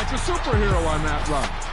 like a superhero on that run.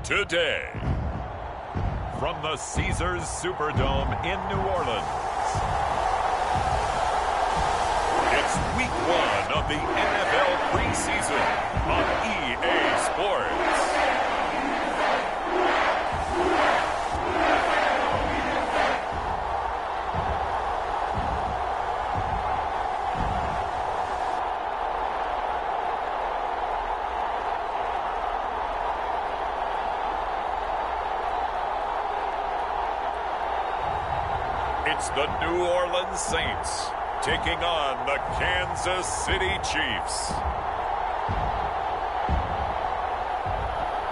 today. From the Caesars Superdome in New Orleans, it's week 1 of the NFL preseason on EA Sports. It's the New Orleans Saints taking on the Kansas City Chiefs.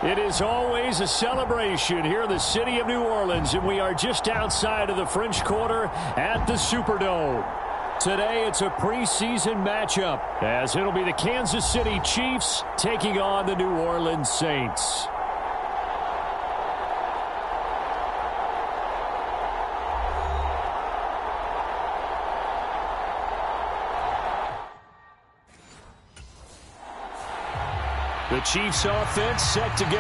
It is always a celebration here in the city of New Orleans, and we are just outside of the French Quarter at the Superdome. Today, it's a preseason matchup, as it'll be the Kansas City Chiefs taking on the New Orleans Saints. The Chiefs offense set to go.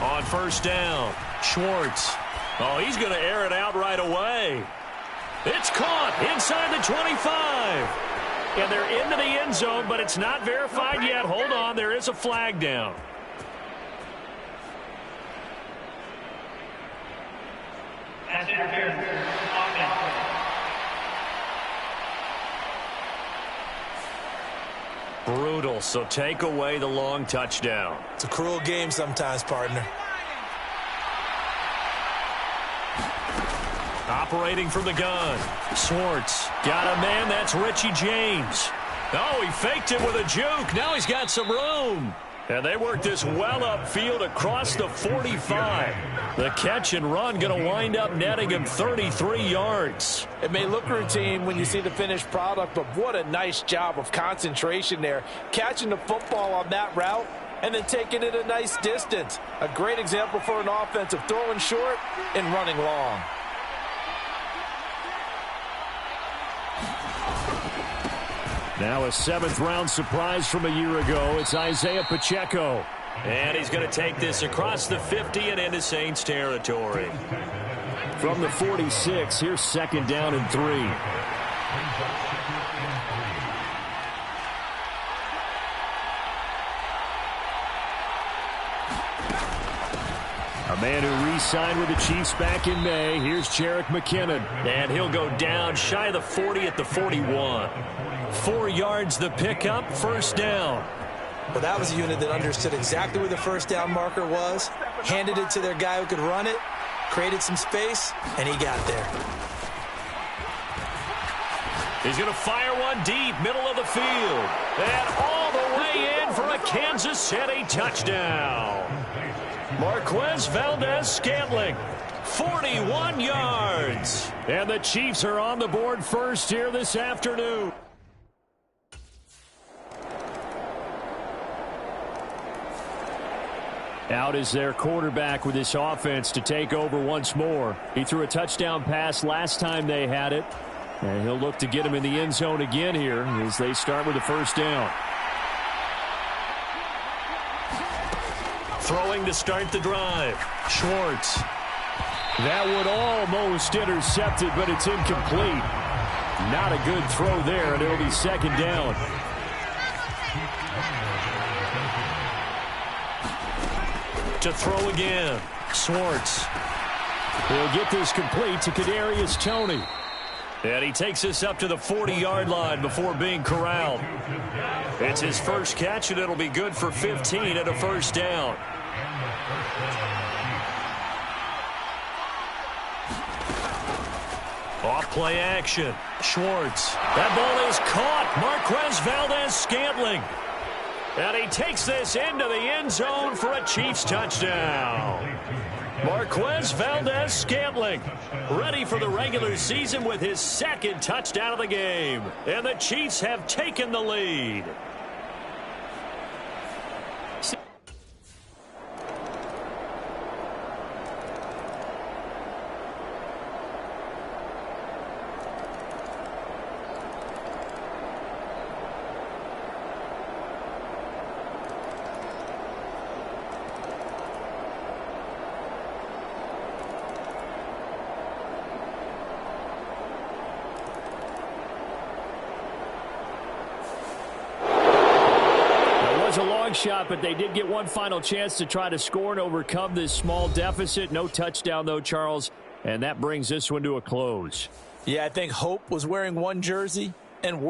On first down, Schwartz. Oh, he's going to air it out right away. It's caught inside the 25. And they're into the end zone, but it's not verified yet. Hold on, there is a flag down. That's interference. Brutal, so take away the long touchdown. It's a cruel game sometimes, partner. Operating from the gun. Schwartz got a man. That's Richie James. Oh, he faked it with a juke. Now he's got some room. And they work this well upfield across the 45. The catch and run going to wind up netting him 33 yards. It may look routine when you see the finished product, but what a nice job of concentration there. Catching the football on that route and then taking it a nice distance. A great example for an offense of throwing short and running long. Now a 7th-round surprise from a year ago. It's Isaiah Pacheco. And he's going to take this across the 50 and into Saints territory. From the 46, here's 2nd down and 3. A man who re-signed with the Chiefs back in May. Here's Jerick McKinnon. And he'll go down shy of the 40 at the 41. 4 yards the pickup, first down. Well, that was a unit that understood exactly where the first down marker was, handed it to their guy who could run it, created some space, and he got there. He's going to fire one deep, middle of the field. And all the way in for a Kansas City touchdown. Marquez Valdez-Scantling, 41 yards. And the Chiefs are on the board first here this afternoon. Out is their quarterback with this offense to take over once more. He threw a touchdown pass last time they had it. And he'll look to get him in the end zone again here as they start with the first down. Throwing to start the drive. Schwartz. That would almost intercept it, but it's incomplete. Not a good throw there, and it'll be 2nd down. To throw again. Schwartz. He'll get this complete to Kadarius Toney. And he takes this up to the 40-yard line before being corralled. It's his first catch, and it'll be good for 15 and a first down. Off play action. Schwartz. That ball is caught. Marquez Valdez-Scantling. And he takes this into the end zone for a Chiefs touchdown. Marquez Valdez-Scantling, ready for the regular season with his second touchdown of the game. And the Chiefs have taken the lead. A long shot, but they did get one final chance to try to score and overcome this small deficit. No touchdown, though, Charles, and that brings this one to a close. Yeah, I think hope was wearing one jersey and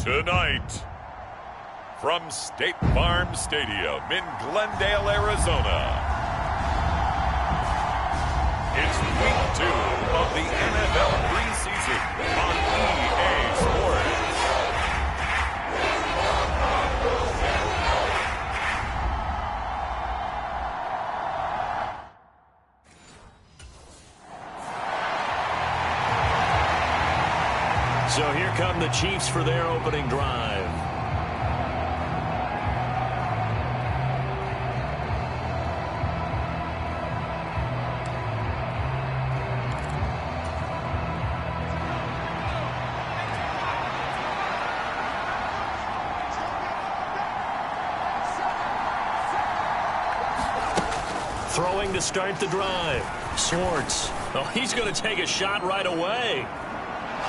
Tonight, from State Farm Stadium in Glendale, Arizona, it's week 2 of the NFL preseason on EA Sports. So here come the Chiefs for their opening drive. Throwing to start the drive. Schwartz. Oh, he's going to take a shot right away.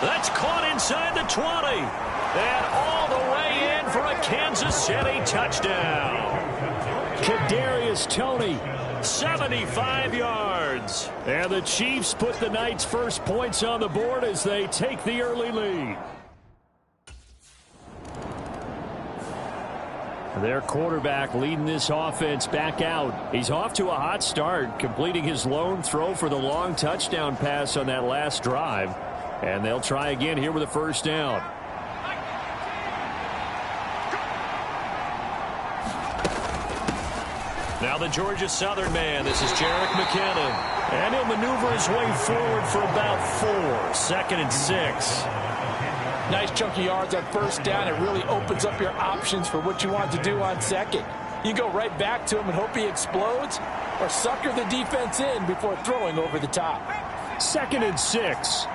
That's caught inside the 20. And all the way in for a Kansas City touchdown. Kadarius Toney, 75 yards. And the Chiefs put the night's first points on the board as they take the early lead. Their quarterback leading this offense back out. He's off to a hot start, completing his lone throw for the long touchdown pass on that last drive. And they'll try again here with a first down. Now the Georgia Southern man. This is Jerick McKinnon. And he'll maneuver his way forward for about 4. 2nd and 6. Nice chunky yards on first down. It really opens up your options for what you want to do on second. You go right back to him and hope he explodes, or sucker the defense in before throwing over the top. 2nd and 6.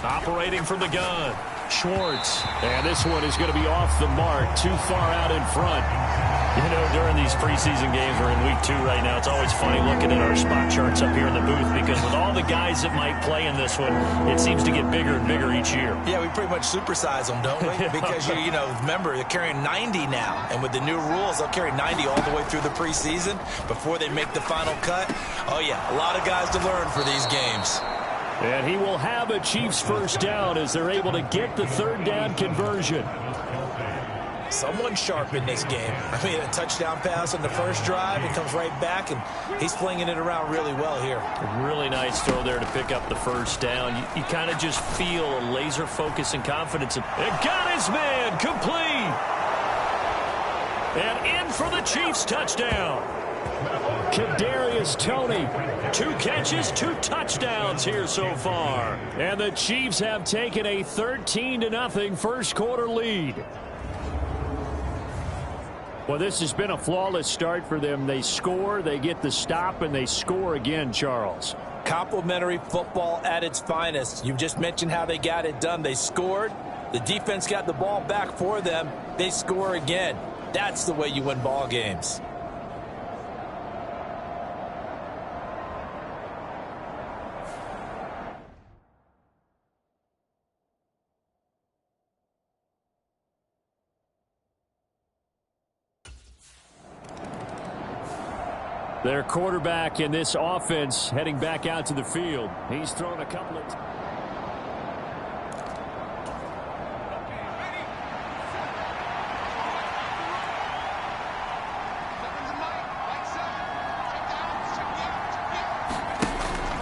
Operating from the gun. Schwartz. And this one is going to be off the mark. Too far out in front. You know, during these preseason games, we're in week 2 right now, it's always funny looking at our spot charts up here in the booth because with all the guys that might play in this one, it seems to get bigger and bigger each year. Yeah, we pretty much supersize them, don't we? Because, you know, remember, they're carrying 90 now. And with the new rules, they'll carry 90 all the way through the preseason before they make the final cut. Oh, yeah, a lot of guys to learn for these games. And he will have a Chiefs first down as they're able to get the 3rd down conversion. Someone sharp in this game. I mean, a touchdown pass on the first drive. It comes right back, and he's flinging it around really well here. A really nice throw there to pick up the first down. You kind of just feel a laser focus and confidence. It got his man complete. And in for the Chiefs touchdown. Kadarius Toney, 2 catches, 2 touchdowns here so far. And the Chiefs have taken a 13-0 first quarter lead. Well, this has been a flawless start for them. They score, they get the stop, and they score again, Charles. Complimentary football at its finest. You just mentioned how they got it done. They scored. The defense got the ball back for them. They score again. That's the way you win ball games. Their quarterback in this offense heading back out to the field. He's thrown a couple of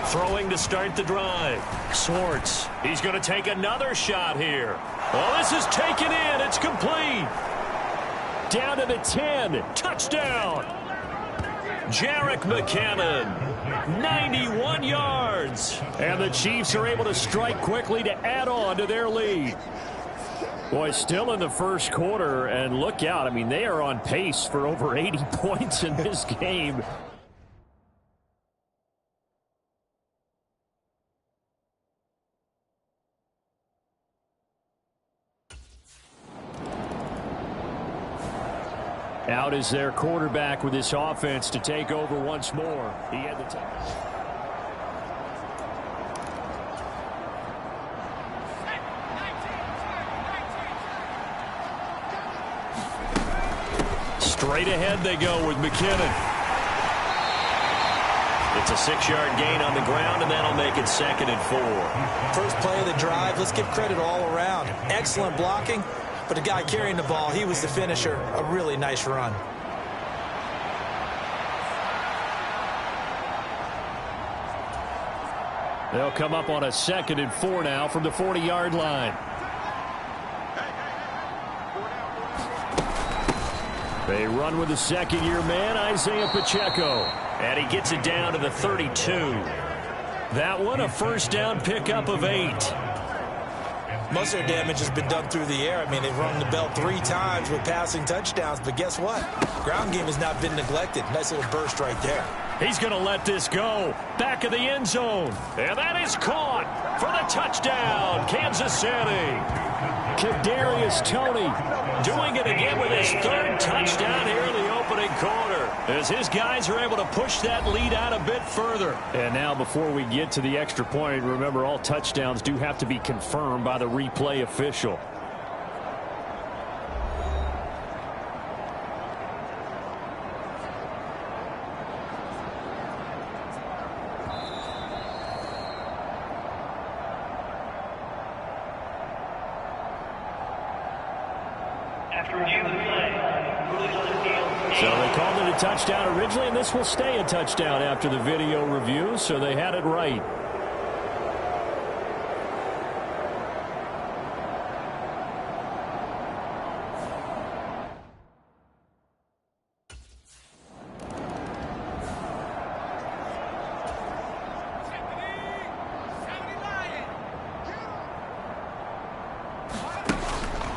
throwing to start the drive. Schwartz. He's going to take another shot here. Well, this is taken in. It's complete. Down to the 10. Touchdown. Jerick McKinnon, 91 yards. And the Chiefs are able to strike quickly to add on to their lead. Boy, still in the first quarter, and look out. I mean, they are on pace for over 80 points in this game. Out is their quarterback with this offense to take over once more. He had the time. Straight ahead they go with McKinnon. It's a 6-yard gain on the ground, and that'll make it 2nd and 4. First play of the drive, let's give credit all around. Excellent blocking, but the guy carrying the ball, he was the finisher. A really nice run. They'll come up on a 2nd and 4 now from the 40-yard line. They run with the second-year man, Isaiah Pacheco. And he gets it down to the 32. That one, a first down pickup of 8. Most of their damage has been done through the air. I mean, they've rung the bell 3 times with passing touchdowns. But guess what? Ground game has not been neglected. Nice little burst right there. He's going to let this go. Back of the end zone. And that is caught for the touchdown, Kansas City. Kadarius Toney doing it again with his 3rd touchdown here in the opening quarter, as his guys are able to push that lead out a bit further. And now, before we get to the extra point, remember, all touchdowns do have to be confirmed by the replay official. So they called it a touchdown originally, and this will stay a touchdown after the video review, so they had it right.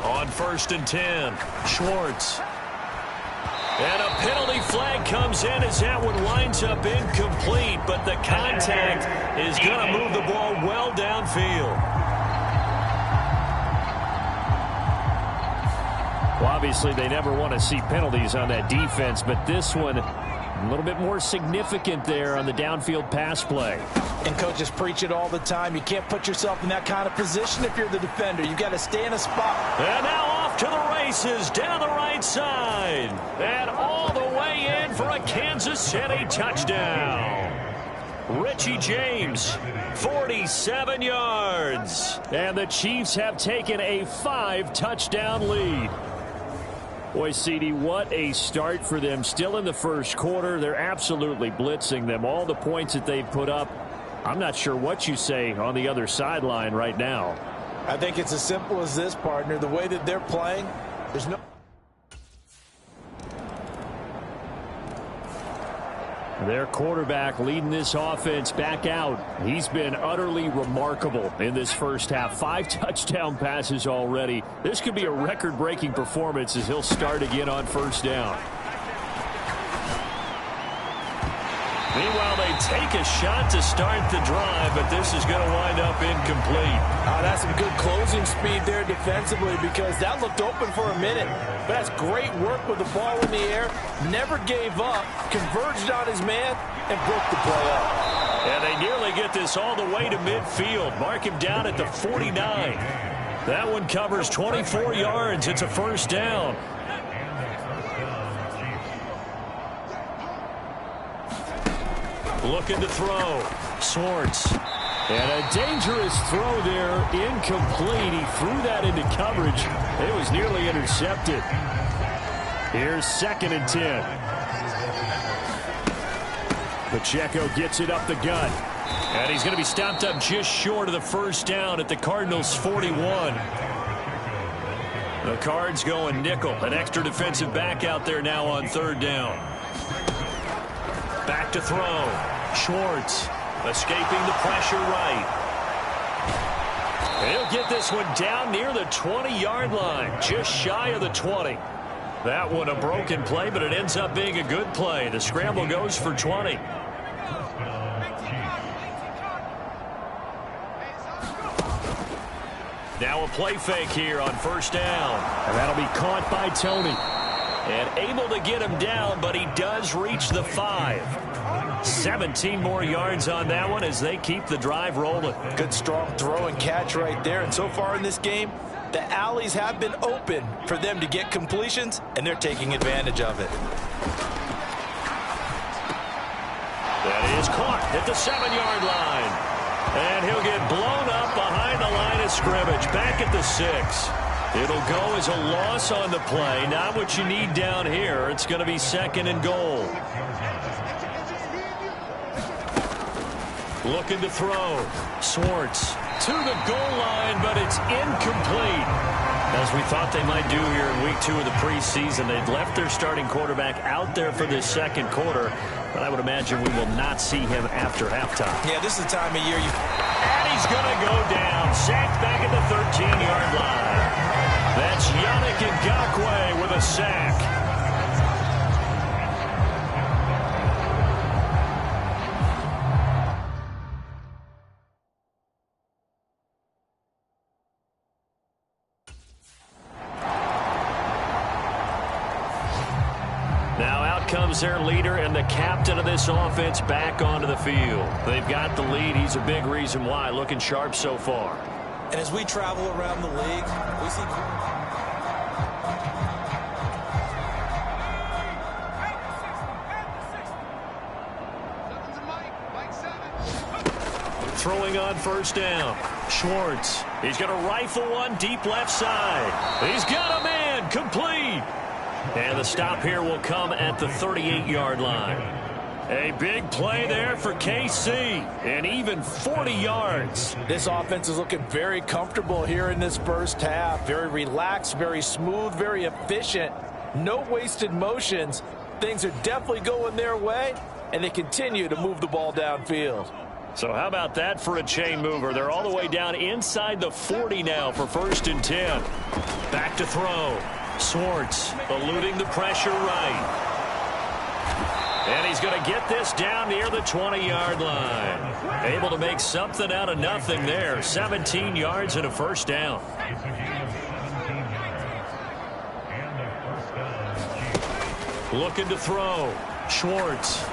On 1st and 10, Schwartz. And a penalty flag comes in as that one winds up incomplete, but the contact is going to move the ball well downfield. Well, obviously, they never want to see penalties on that defense, but this one a little bit more significant there on the downfield pass play. And coaches preach it all the time. You can't put yourself in that kind of position if you're the defender. You've got to stay in a spot. And now off to the races down the right side. And all the way in for a Kansas City touchdown. Richie James, 47 yards. And the Chiefs have taken a 5-touchdown lead. Boy, CD, what a start for them. Still in the first quarter. They're absolutely blitzing them. All the points that they've put up, I'm not sure what you say on the other sideline right now. I think it's as simple as this, partner. The way that they're playing, there's no... Their quarterback leading this offense back out. He's been utterly remarkable in this first half. 5 touchdown passes already. This could be a record-breaking performance as he'll start again on 1st down. Meanwhile, they take a shot to start the drive, but this is going to wind up incomplete. That's some good closing speed there defensively, because that looked open for a minute. But that's great work with the ball in the air. Never gave up, converged on his man, and broke the play up. And they nearly get this all the way to midfield. Mark him down at the 49. That one covers 24 yards. It's a 1st down. Looking to throw. Schwartz. And a dangerous throw there. Incomplete. He threw that into coverage. It was nearly intercepted. Here's 2nd and 10. Pacheco gets it up the gut. And he's going to be stopped up just short of the 1st down at the Cardinals' 41. The Cards going nickel. An extra defensive back out there now on 3rd down. Back to throw. Schwartz escaping the pressure right. He'll get this one down near the 20-yard line, just shy of the 20. That one a broken play, but it ends up being a good play. The scramble goes for 20. Now a play fake here on 1st down. And that'll be caught by Toney. And able to get him down, but he does reach the 5. 17 more yards on that one as they keep the drive rolling. Good strong throw and catch right there. And so far in this game, the alleys have been open for them to get completions, and they're taking advantage of it. That is caught at the 7-yard line. And he'll get blown up behind the line of scrimmage, back at the 6. It'll go as a loss on the play. Not what you need down here. It's going to be 2nd and goal. Looking to throw. Schwartz to the goal line, but it's incomplete. As we thought they might do here in week 2 of the preseason, they'd left their starting quarterback out there for this 2nd quarter, but I would imagine we will not see him after halftime. Yeah, this is the time of year you... And he's going to go down. Sacked back at the 13-yard line. That's Yannick Ngakoue with a sack. Now out comes their leader and the captain of this offense back onto the field. They've got the lead. He's a big reason why. Looking sharp so far. And as we travel around the league, we see... Throwing on 1st down. Schwartz. He's going to rifle one deep left side. He's got a man. Complete. And the stop here will come at the 38-yard line. A big play there for KC, and even 40 yards. This offense is looking very comfortable here in this first half. Very relaxed, very smooth, very efficient. No wasted motions. Things are definitely going their way, and they continue to move the ball downfield. So how about that for a chain mover? They're all the way down inside the 40 now for 1st and 10. Back to throw. Schwartz eluding the pressure right. And he's going to get this down near the 20-yard line. Able to make something out of nothing there. 17 yards and a 1st down. Looking to throw. Schwartz.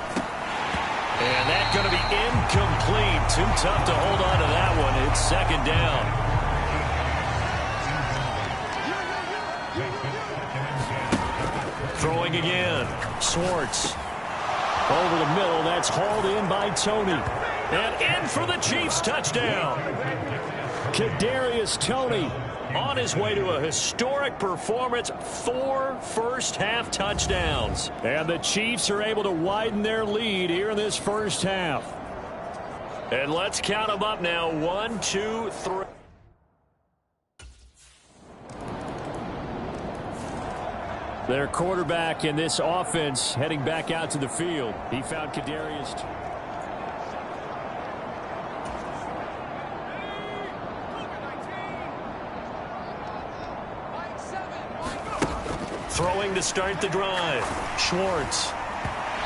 And that's going to be incomplete. Too tough to hold on to that one. It's 2nd down. Throwing again. Schwartz. Over the middle. That's hauled in by Tony. And in for the Chiefs touchdown. Kadarius Toney on his way to a historic performance. 4 first-half touchdowns. And the Chiefs are able to widen their lead here in this first half. And let's count them up now. 1, 2, 3. Their quarterback in this offense heading back out to the field. He found Kadarius. Throwing to start the drive. Schwartz.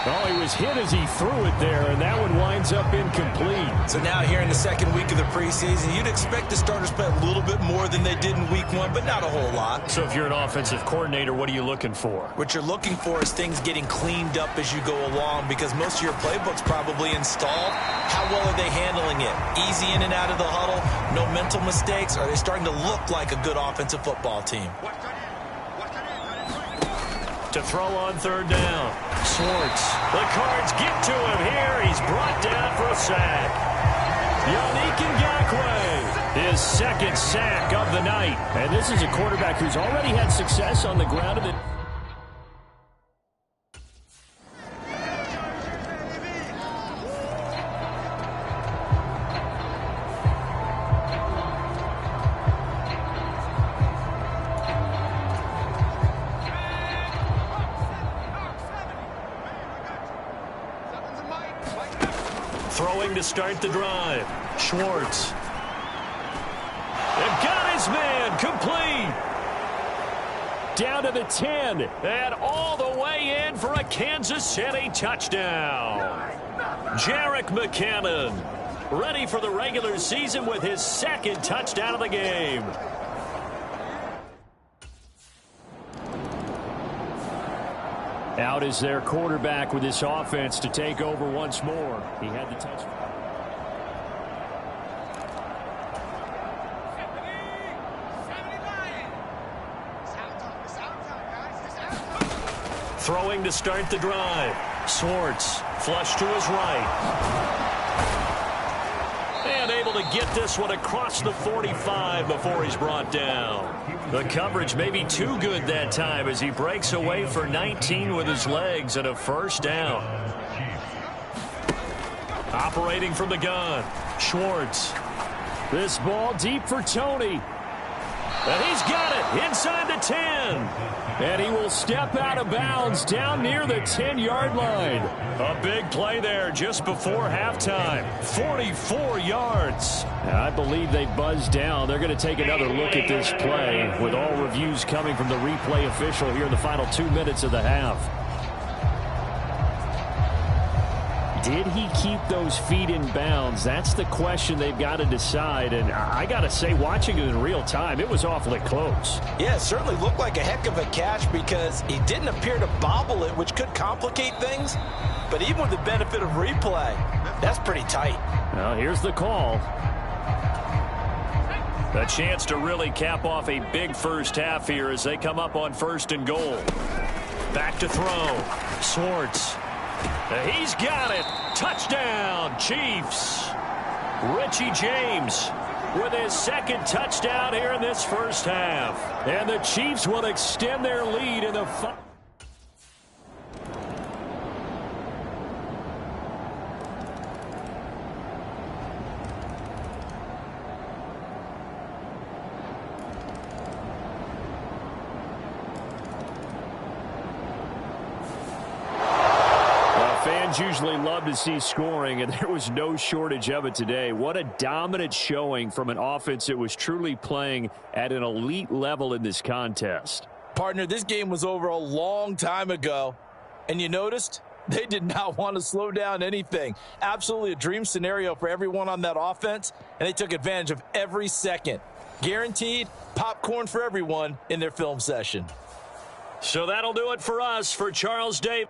Oh, he was hit as he threw it there, and that one winds up incomplete. So now here in the 2nd week of the preseason, you'd expect the starters play a little bit more than they did in week 1, but not a whole lot. So if you're an offensive coordinator, what are you looking for? What you're looking for is things getting cleaned up as you go along, because most of your playbook's probably installed. How well are they handling it? Easy in and out of the huddle? No mental mistakes? Are they starting to look like a good offensive football team? To throw on 3rd down. Schwartz. The Cards get to him here. He's brought down for a sack. Yannick Ngakoue, his 2nd sack of the night. And this is a quarterback who's already had success on the ground of the... Throwing to start the drive. Schwartz. They've got his man. Complete. Down to the 10. And all the way in for a Kansas City touchdown. Jerick McKinnon ready for the regular season with his 2nd touchdown of the game. Out is their quarterback with this offense to take over once more. He had the touchdown. Throwing to start the drive. Swartz, flush to his right. And able to get this one across the 45 before he's brought down. The coverage may be too good that time as he breaks away for 19 with his legs and a first down. Operating from the gun, Schwartz. This ball deep for Tony. And he's got it inside the 10. And he will step out of bounds down near the 10-yard line. A big play there just before halftime. 44 yards. And I believe they buzzed down. They're going to take another look at this play with all reviews coming from the replay official here in the final 2 minutes of the half. Did he keep those feet in bounds? That's the question they've got to decide. And I got to say, watching it in real time, it was awfully close. Yeah, it certainly looked like a heck of a catch because he didn't appear to bobble it, which could complicate things. But even with the benefit of replay, that's pretty tight. Well, here's the call. A chance to really cap off a big first half here as they come up on 1st and goal. Back to throw. Swartz. He's got it. Touchdown, Chiefs. Richie James with his second touchdown here in this first half. And the Chiefs will extend their lead in the usually love to see scoring, and there was no shortage of it today. What a dominant showing from an offense that was truly playing at an elite level in this contest. Partner, this game was over a long time ago, and you noticed they did not want to slow down anything. Absolutely a dream scenario for everyone on that offense, and they took advantage of every second. Guaranteed popcorn for everyone in their film session. So that'll do it for us. For Charles Davis.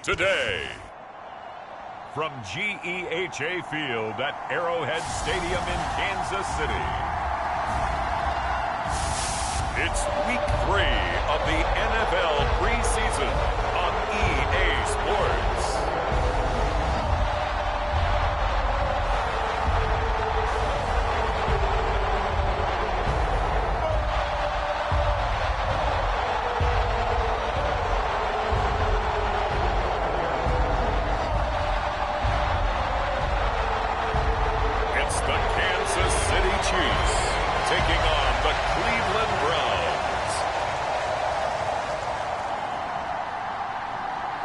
today. From GEHA Field at Arrowhead Stadium in Kansas City. It's week 3 of the NFL preseason on EA Sports. It's the Kansas City Chiefs taking on the Cleveland Browns.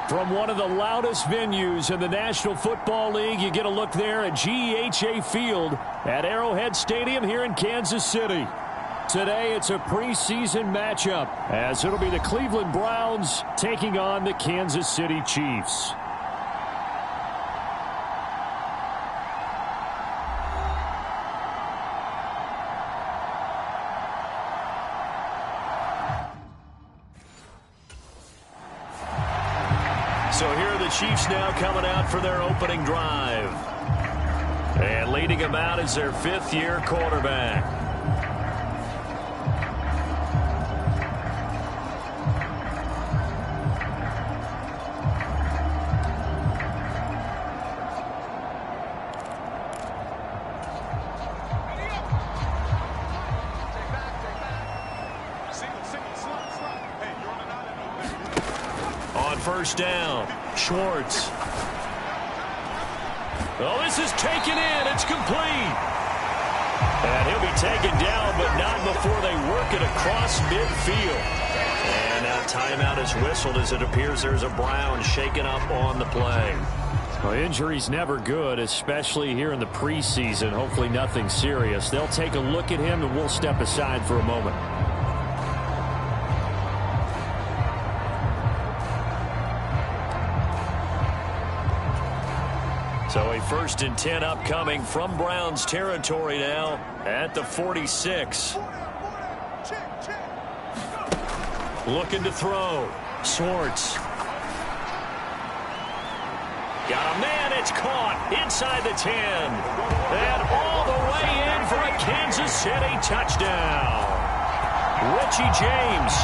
From one of the loudest venues in the National Football League, you get a look there at GEHA Field at Arrowhead Stadium here in Kansas City. Today, it's a preseason matchup, as it'll be the Cleveland Browns taking on the Kansas City Chiefs. So here are the Chiefs now coming out for their opening drive. And leading them out is their fifth-year quarterback. On first down, Schwartz. Oh, this is taken in. It's complete. And he'll be taken down, but not before they work it across midfield. And now timeout is whistled as it appears there's a Brown shaken up on the play. Well, injury's never good, especially here in the preseason. Hopefully nothing serious. They'll take a look at him, and we'll step aside for a moment. So a 1st and 10 upcoming from Browns territory now at the 46. Looking to throw. Schwartz. Got a man. It's caught inside the 10. And all the way in for a Kansas City touchdown. Richie James,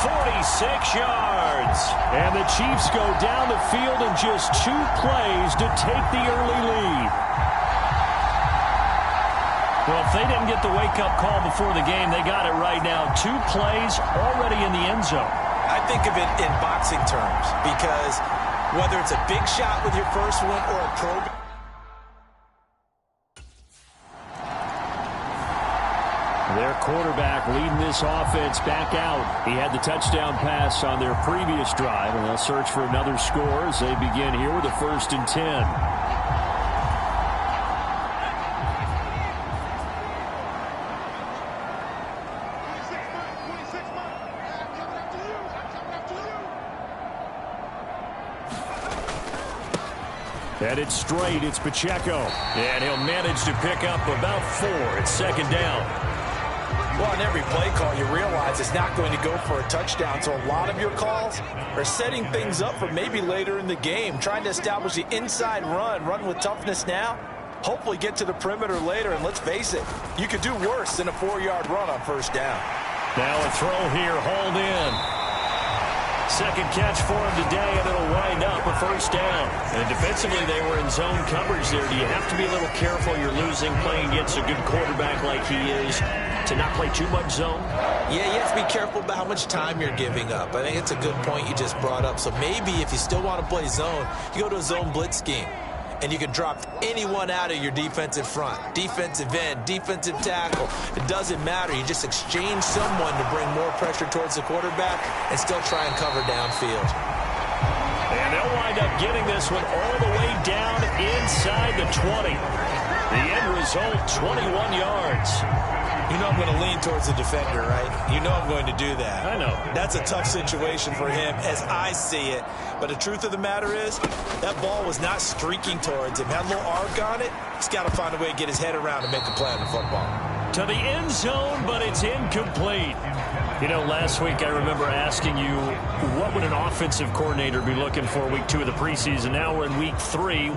46 yards. And the Chiefs go down the field in just 2 plays to take the early lead. Well, if they didn't get the wake-up call before the game, they got it right now. 2 plays already in the end zone. I think of it in boxing terms because whether it's a big shot with your first one or a pro. Their quarterback leading this offense back out. He had the touchdown pass on their previous drive, and they'll search for another score as they begin here with a 1st and 10. And it's straight. It's Pacheco. And he'll manage to pick up about 4. It's 2nd down. Well, on every play call, you realize it's not going to go for a touchdown. So a lot of your calls are setting things up for maybe later in the game, trying to establish the inside run with toughness now, hopefully get to the perimeter later. And let's face it, you could do worse than a 4-yard run on 1st down. Now a throw here, hauled in. 2nd catch for him today, and it'll wind up a 1st down. And defensively, they were in zone coverage there. Do you have to be a little careful? You're losing playing against a good quarterback like he is to not play too much zone? Yeah, you have to be careful about how much time you're giving up. I think it's a good point you just brought up. So maybe if you still want to play zone, you go to a zone blitz scheme. And you can drop anyone out of your defensive front. Defensive end, defensive tackle. It doesn't matter. You just exchange someone to bring more pressure towards the quarterback and still try and cover downfield. And they'll wind up getting this one all the way down inside the 20. The end result, 21 yards. You know I'm going to lean towards the defender, right? You know I'm going to do that. I know. That's a tough situation for him as I see it. But the truth of the matter is, that ball was not streaking towards him. Had a little arc on it. He's got to find a way to get his head around and make a play on the football. To the end zone, but it's incomplete. You know, last week I remember asking you, what would an offensive coordinator be looking for week 2 of the preseason? Now we're in week 3.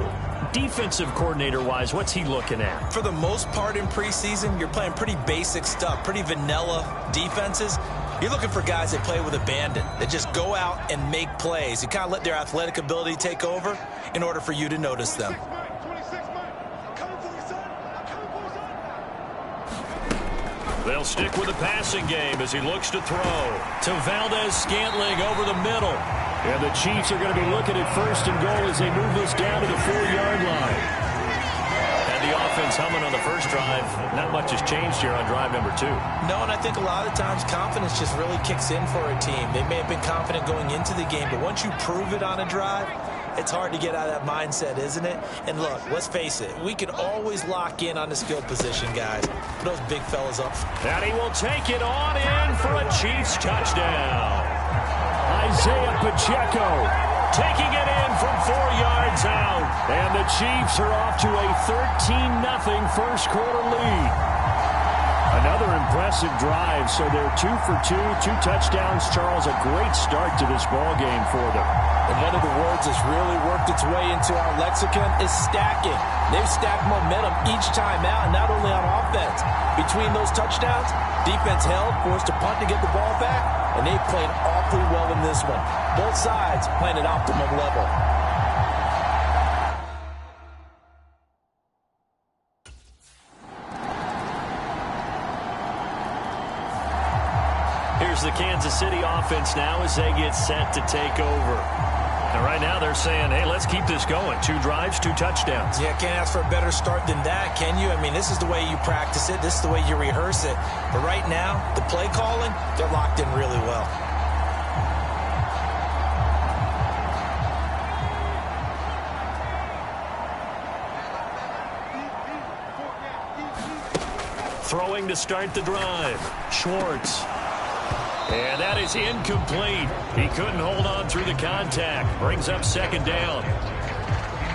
Defensive coordinator-wise, what's he looking at? For the most part in preseason, you're playing pretty basic stuff, pretty vanilla defenses. You're looking for guys that play with abandon, that just go out and make plays. You kind of let their athletic ability take over in order for you to notice them. They'll stick with the passing game as he looks to throw to Valdez-Scantling over the middle. And the Chiefs are going to be looking at 1st and goal as they move this down to the 4-yard line. And the offense humming on the first drive. Not much has changed here on drive number 2. No, and I think a lot of times confidence just really kicks in for a team. They may have been confident going into the game, but once you prove it on a drive, it's hard to get out of that mindset, isn't it? And look, let's face it, we can always lock in on the skill position, guys. Those big fellas up. And he will take it on in for a Chiefs touchdown. Isaiah Pacheco taking it in from 4 yards out. And the Chiefs are off to a 13-0 first quarter lead. Another impressive drive, so they're 2 for 2, 2 touchdowns. Charles, a great start to this ball game for them. And one of the words that's really worked its way into our lexicon is stacking. They've stacked momentum each time out, and not only on offense. Between those touchdowns, defense held, forced to punt to get the ball back, and they played awfully well in this one. Both sides playing at optimum level. Here's the Kansas City offense now as they get set to take over. And right now they're saying, hey, let's keep this going. 2 drives, 2 touchdowns. Yeah, can't ask for a better start than that, can you? I mean, this is the way you practice it. This is the way you rehearse it. But right now, the play calling, they're locked in really well. Throwing to start the drive. Schwartz. And that is incomplete. He couldn't hold on through the contact. Brings up 2nd down.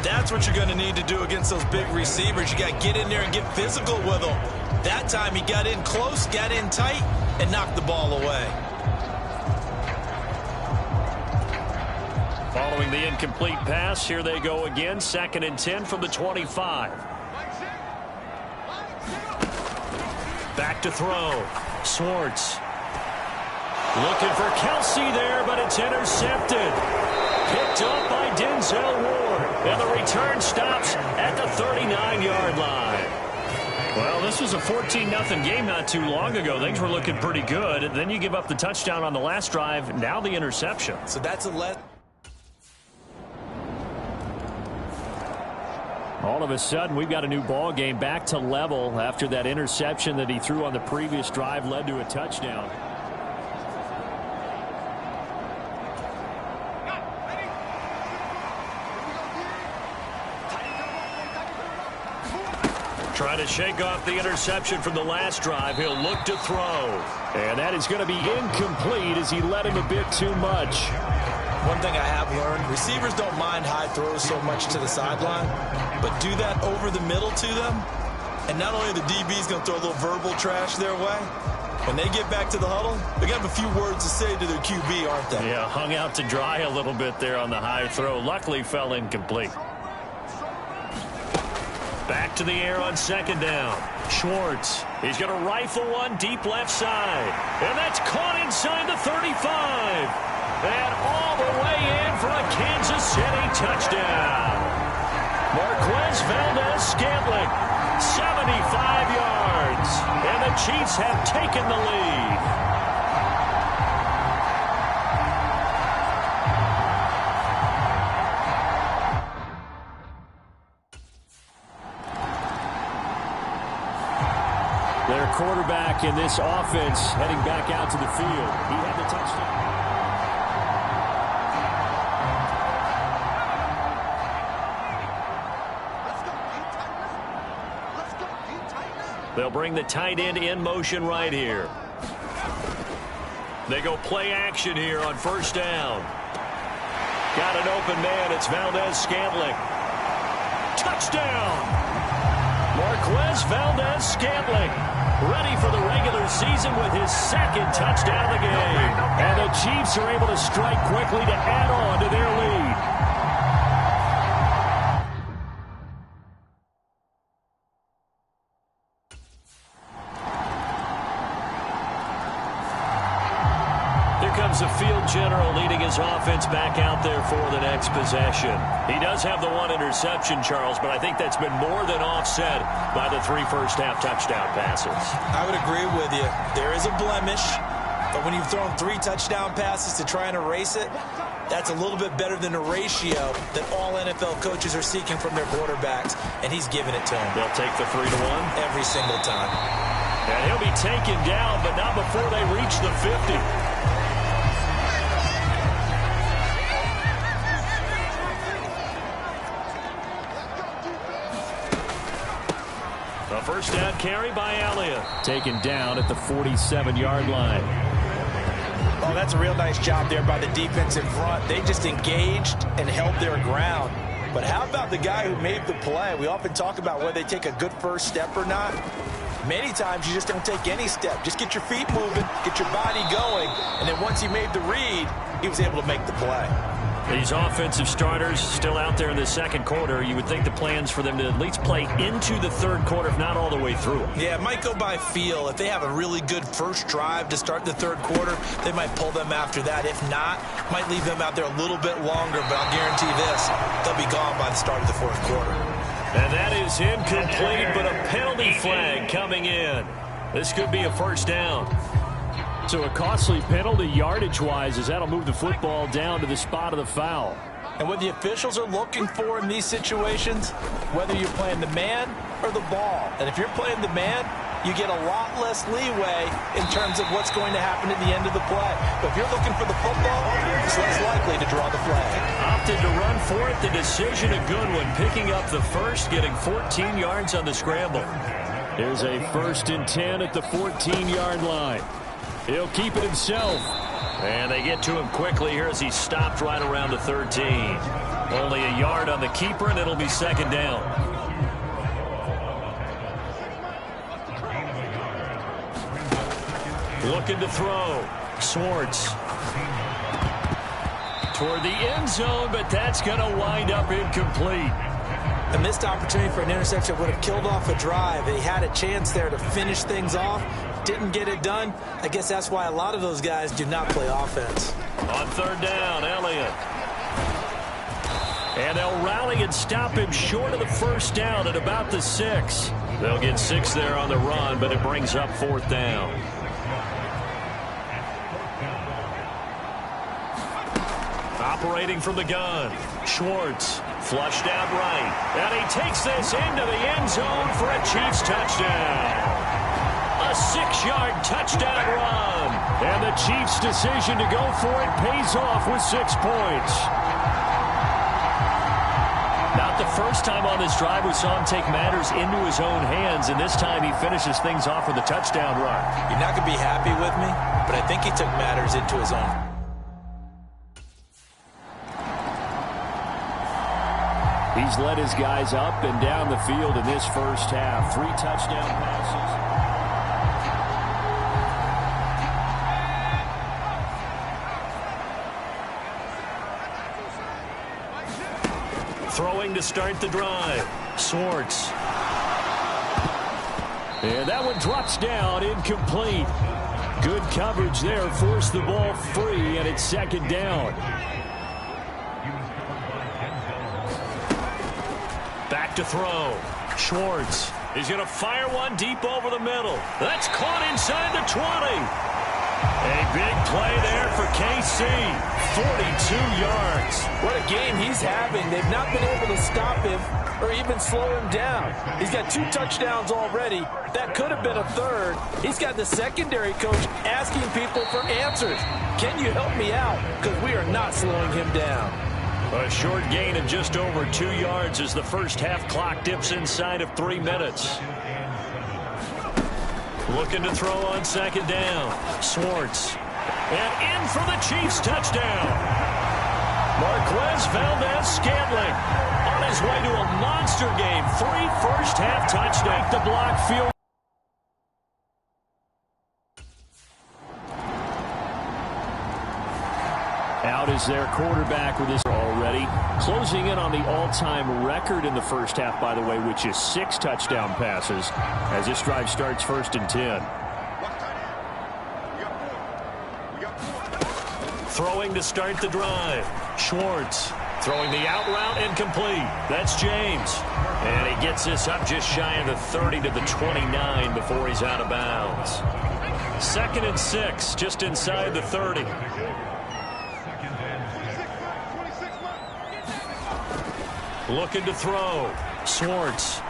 That's what you're going to need to do against those big receivers. You got to get in there and get physical with them. That time he got in close, got in tight, and knocked the ball away. Following the incomplete pass, here they go again. 2nd and 10 from the 25. Back to throw. Schwartz. Looking for Kelsey there, but it's intercepted. Picked up by Denzel Ward. And the return stops at the 39-yard line. Well, this was a 14-0 game not too long ago. Things were looking pretty good. And then you give up the touchdown on the last drive. Now the interception. So that's a All of a sudden, we've got a new ball game back to level after that interception that he threw on the previous drive led to a touchdown. Trying to shake off the interception from the last drive. He'll look to throw. And that is going to be incomplete as he led him a bit too much. One thing I have learned, receivers don't mind high throws so much to the sideline, but do that over the middle to them, and not only are the DBs going to throw a little verbal trash their way, when they get back to the huddle, they're going to have a few words to say to their QB, aren't they? Yeah, hung out to dry a little bit there on the high throw. Luckily fell incomplete. Back to the air on 2nd down. Schwartz. He's going to rifle one deep left side. And that's caught inside the 35. And all the way in for a Kansas City touchdown. Marquez Valdez-Scantling, 75 yards. And the Chiefs have taken the lead. Their quarterback in this offense heading back out to the field. He had the touchdown. They'll bring the tight end in motion right here. They go play action here on 1st down. Got an open man. It's Valdez-Scantling. Touchdown! Marquez Valdez-Scantling, ready for the regular season with his second touchdown of the game. And the Chiefs are able to strike quickly to add on to their lead. The field general leading his offense back out there for the next possession. He does have the one interception, Charles, but I think that's been more than offset by the 3 first-half touchdown passes. I would agree with you. There is a blemish, but when you've thrown 3 touchdown passes to try and erase it, that's a little bit better than the ratio that all NFL coaches are seeking from their quarterbacks, and he's giving it to them. They'll take the 3-1 every single time. And he'll be taken down, but not before they reach the 50. First down carry by Elliott. Taken down at the 47-yard line. Oh, that's a real nice job there by the defense in front. They just engaged and held their ground. But how about the guy who made the play? We often talk about whether they take a good first step or not. Many times you just don't take any step. Just get your feet moving, get your body going, and then once he made the read, he was able to make the play. These offensive starters still out there in the second quarter. You would think the plans for them to at least play into the third quarter, if not all the way through. Yeah, it might go by feel. If they have a really good first drive to start the third quarter, they might pull them after that. If not, might leave them out there a little bit longer, but I'll guarantee this, they'll be gone by the start of the fourth quarter. And that is incomplete, but a penalty flag coming in. This could be a first down. So a costly penalty yardage-wise, as that'll move the football down to the spot of the foul. And what the officials are looking for in these situations, whether you're playing the man or the ball. And if you're playing the man, you get a lot less leeway in terms of what's going to happen at the end of the play. But if you're looking for the football, it's less likely to draw the flag. Opted to run for it. The decision a good one. Picking up the first, getting 14 yards on the scramble. Here's a 1st and 10 at the 14-yard line. He'll keep it himself. And they get to him quickly here as he stopped right around the 13. Only a yard on the keeper, and it'll be second down. Looking to throw. Swartz. Toward the end zone, but that's going to wind up incomplete. A missed opportunity for an interception would have killed off a drive. They had a chance there to finish things off. Didn't get it done. I guess that's why a lot of those guys do not play offense. On third down, Elliott. And they'll rally and stop him short of the first down at about the 6. They'll get 6 there on the run, but it brings up 4th down. Operating from the gun, Schwartz. Flushed out right. And he takes this into the end zone for a Chiefs touchdown. A 6-yard touchdown run. And the Chiefs' decision to go for it pays off with 6 points. Not the first time on this drive we saw him take matters into his own hands, and this time he finishes things off with a touchdown run. You're not going to be happy with me, but I think he took matters into his own. He's led his guys up and down the field in this first half. 3 touchdown passes. Throwing to start the drive. Swartz. And that one drops down, incomplete. Good coverage there, forced the ball free, and it's second down. Back to throw. Schwartz. He's going to fire one deep over the middle. That's caught inside the 20. A big play there for KC. 42 yards. What a game he's having. They've not been able to stop him or even slow him down. He's got 2 touchdowns already. That could have been a 3rd. He's got the secondary coach asking people for answers. Can you help me out? Because we are not slowing him down. A short gain of just over 2 yards as the first half clock dips inside of 3 minutes. Looking to throw on second down. Swartz. And in for the Chiefs touchdown. Marquez Valdez-Scantling on his way to a monster game. 3 first-half touchdowns. make the block field. Out is their quarterback with his already. Closing in on the all-time record in the first half, by the way, which is 6 touchdown passes as this drive starts 1st and 10. Throwing to start the drive. Schwartz throwing the out route incomplete. That's James. And he gets this up just shy of the 30 to the 29 before he's out of bounds. 2nd and 6, just inside the 30. Looking to throw. Schwartz.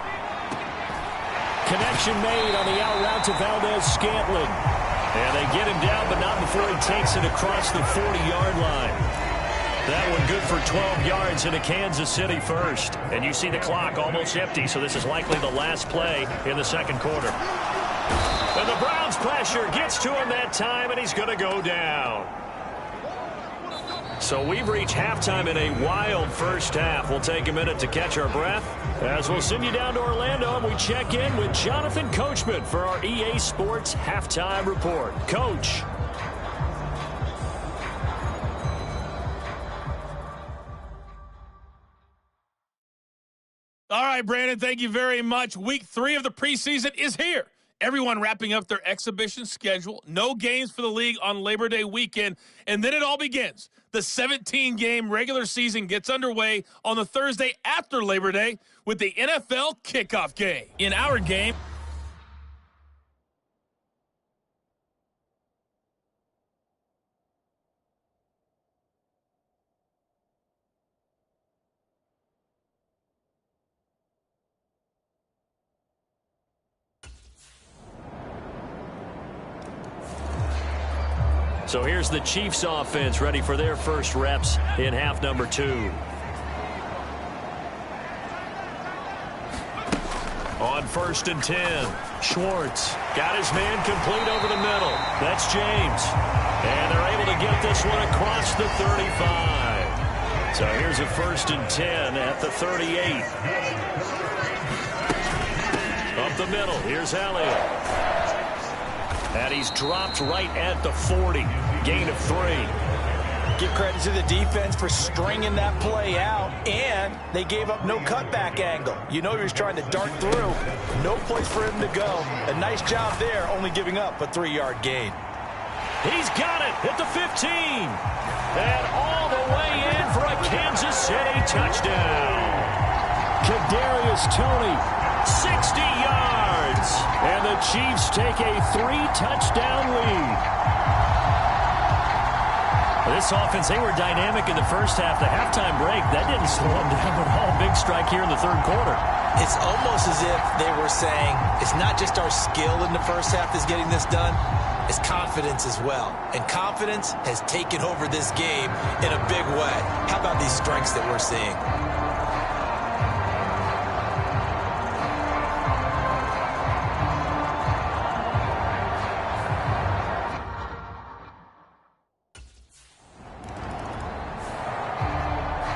Connection made on the out route to Valdez-Scantling. And they get him down, but not before he takes it across the 40-yard line. That one good for 12 yards into Kansas City first. And you see the clock almost empty, so this is likely the last play in the 2nd quarter. And the Browns pressure gets to him that time, and he's going to go down. So we've reached halftime in a wild first half. We'll take a minute to catch our breath as we'll send you down to Orlando and we check in with Jonathan Coachman for our EA Sports Halftime Report. Coach. All right, Brandon, thank you very much. Week 3 of the preseason is here. Everyone wrapping up their exhibition schedule. No games for the league on Labor Day weekend. And then it all begins. The 17-game regular season gets underway on the Thursday after Labor Day with the NFL kickoff game. In our game, so here's the Chiefs offense ready for their first reps in half number 2. On 1st and 10, Schwartz got his man complete over the middle. That's James. And they're able to get this one across the 35. So here's a 1st and 10 at the 38. Up the middle, here's Elliott. And he's dropped right at the 40. Gain of 3. Give credit to the defense for stringing that play out, and they gave up no cutback angle. You know he was trying to dart through. No place for him to go. A nice job there, only giving up a 3-yard gain. He's got it at the 15. And all the way in for a Kansas City touchdown. Kadarius Toney, 60 yards. And the Chiefs take a 3-touchdown lead. This offense, they were dynamic in the first half. The halftime break, that didn't slow them down at all. Big strike here in the 3rd quarter. It's almost as if they were saying, it's not just our skill in the first half that's getting this done, it's confidence as well. And confidence has taken over this game in a big way. How about these strikes that we're seeing?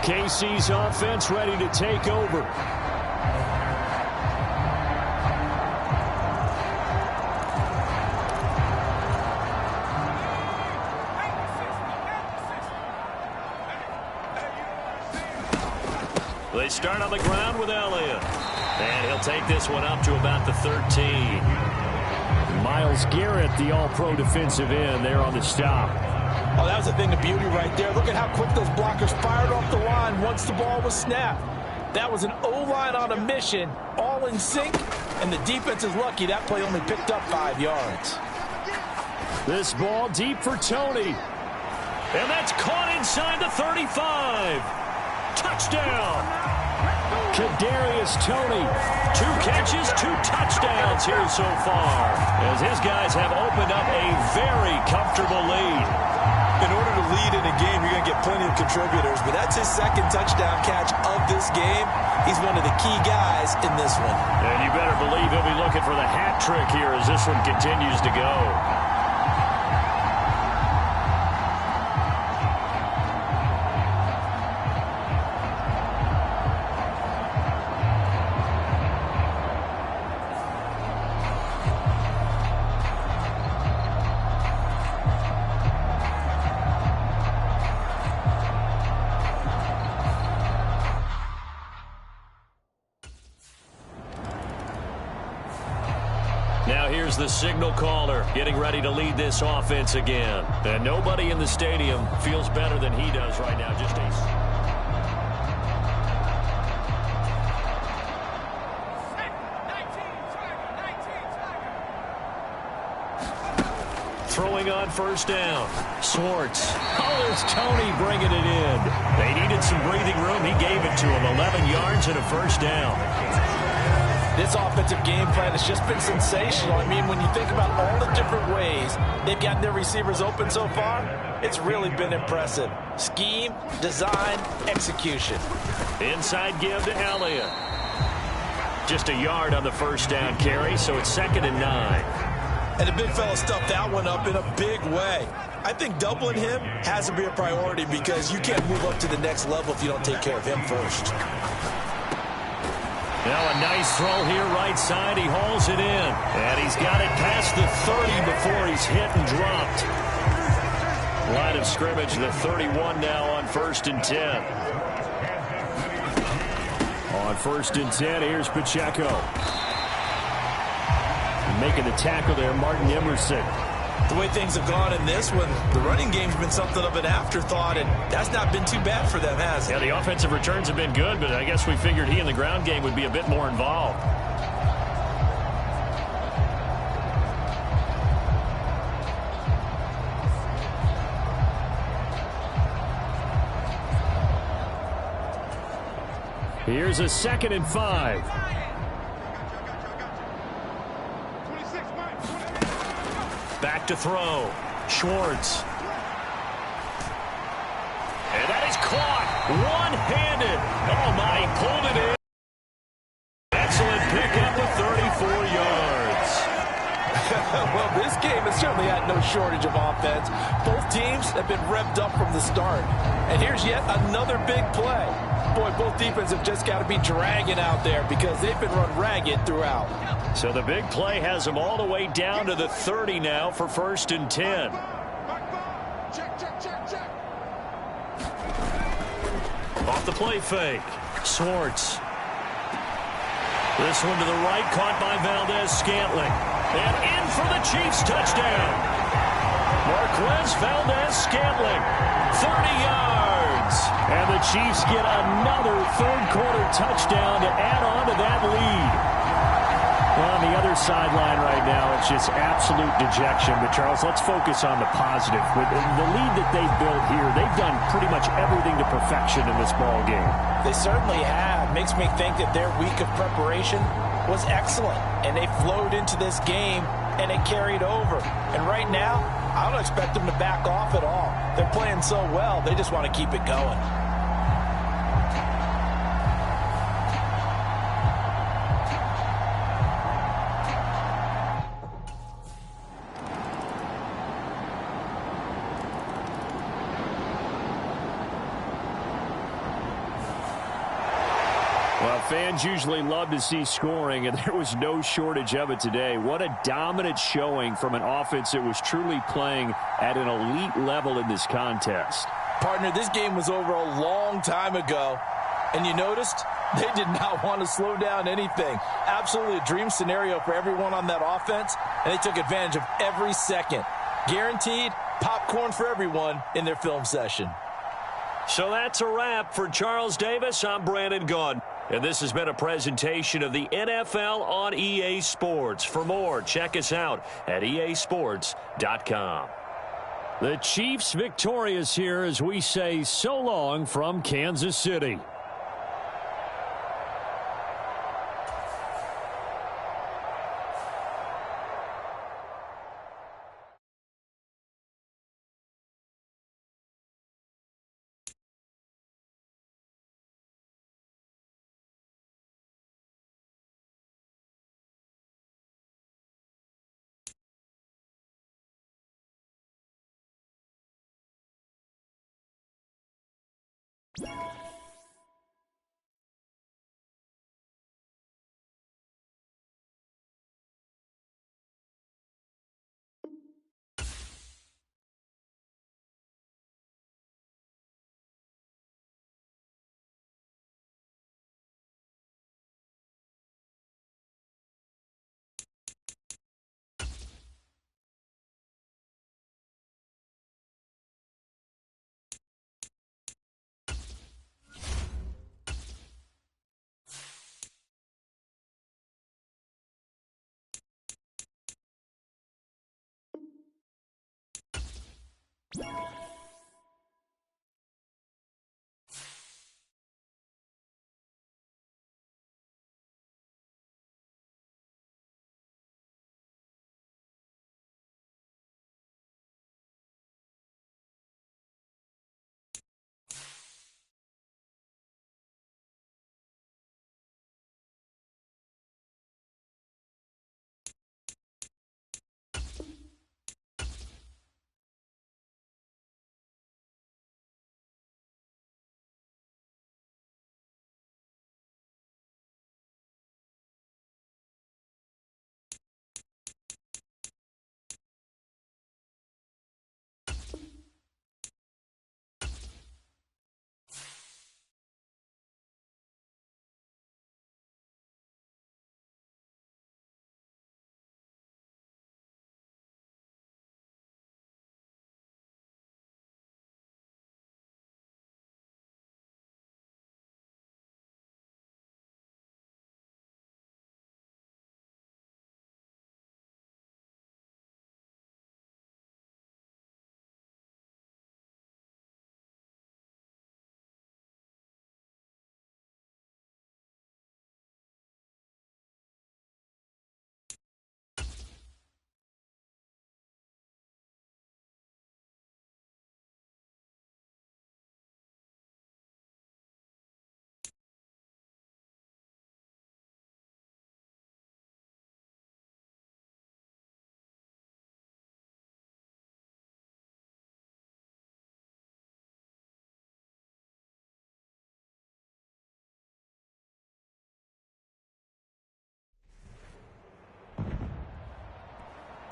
KC's offense ready to take over. They start on the ground with Elliott. And he'll take this one up to about the 13. Myles Garrett, the all-pro defensive end, there on the stop. Oh, that was a thing of beauty right there. Look at how quick those blockers fired off the line once the ball was snapped. That was an O-line on a mission, all in sync, and the defense is lucky that play only picked up 5 yards. This ball deep for Toney. And that's caught inside the 35. Touchdown. Kadarius Toney. 2 catches, 2 touchdowns here so far, as his guys have opened up a very comfortable lead. In order to lead in a game, you're going to get plenty of contributors, but that's his 2nd touchdown catch of this game. He's one of the key guys in this one. And you better believe he'll be looking for the hat trick here as this one continues to go. Now here's the signal caller getting ready to lead this offense again. And nobody in the stadium feels better than he does right now. Just throwing on first down. Swartz. Oh, there's Tony bringing it in. They needed some breathing room. He gave it to him. 11 yards and a first down. This offensive game plan has just been sensational. I mean, when you think about all the different ways they've gotten their receivers open so far, it's really been impressive. Scheme, design, execution. Inside give to Elliott. Just a yard on the first down carry, so it's 2nd and 9. And the big fella stuffed that one up in a big way. I think doubling him has to be a priority because you can't move up to the next level if you don't take care of him first. Now a nice throw here right side. He hauls it in. And he's got it past the 30 before he's hit and dropped. Line of scrimmage, the 31 now on 1st and 10. On 1st and 10, here's Pacheco. Making the tackle there, Martin Emerson. The way things have gone in this one, the running game's been something of an afterthought, and that's not been too bad for them, has it? Yeah, the offensive returns have been good, but I guess we figured he in the ground game would be a bit more involved. Here's a 2nd and 5. Back to throw. Schwartz. And that is caught. One-handed. Oh, my. He pulled it in. Excellent pickup of 34 yards. Well, this game has certainly had no shortage of offense. Both teams have been revved up from the start. And here's yet another big play. Boy, both defenses have just got to be dragging out there because they've been run ragged throughout. So the big play has them all the way down to the 30 now for 1st and 10. Off the play fake. Swartz. This one to the right, caught by Valdez-Scantling. And in for the Chiefs touchdown. Marquez Valdez-Scantling. 30 yards. And the Chiefs get another third-quarter touchdown to add on to that lead. Well, on the other sideline right now, it's just absolute dejection. But, Charles, let's focus on the positive. With the lead that they've built here, they've done pretty much everything to perfection in this ball game. They certainly have. Makes me think that their week of preparation was excellent. And they flowed into this game, and it carried over. And right now, I don't expect them to back off at all. They're playing so well, they just want to keep it going. Well, fans usually love to see scoring, and there was no shortage of it today. What a dominant showing from an offense that was truly playing at an elite level in this contest. Partner, this game was over a long time ago, and you noticed they did not want to slow down anything. Absolutely a dream scenario for everyone on that offense, and they took advantage of every second. Guaranteed popcorn for everyone in their film session. So that's a wrap for Charles Davis. I'm Brandon Gaudin. And this has been a presentation of the NFL on EA Sports. For more, check us out at easports.com. The Chiefs victorious here as we say so long from Kansas City.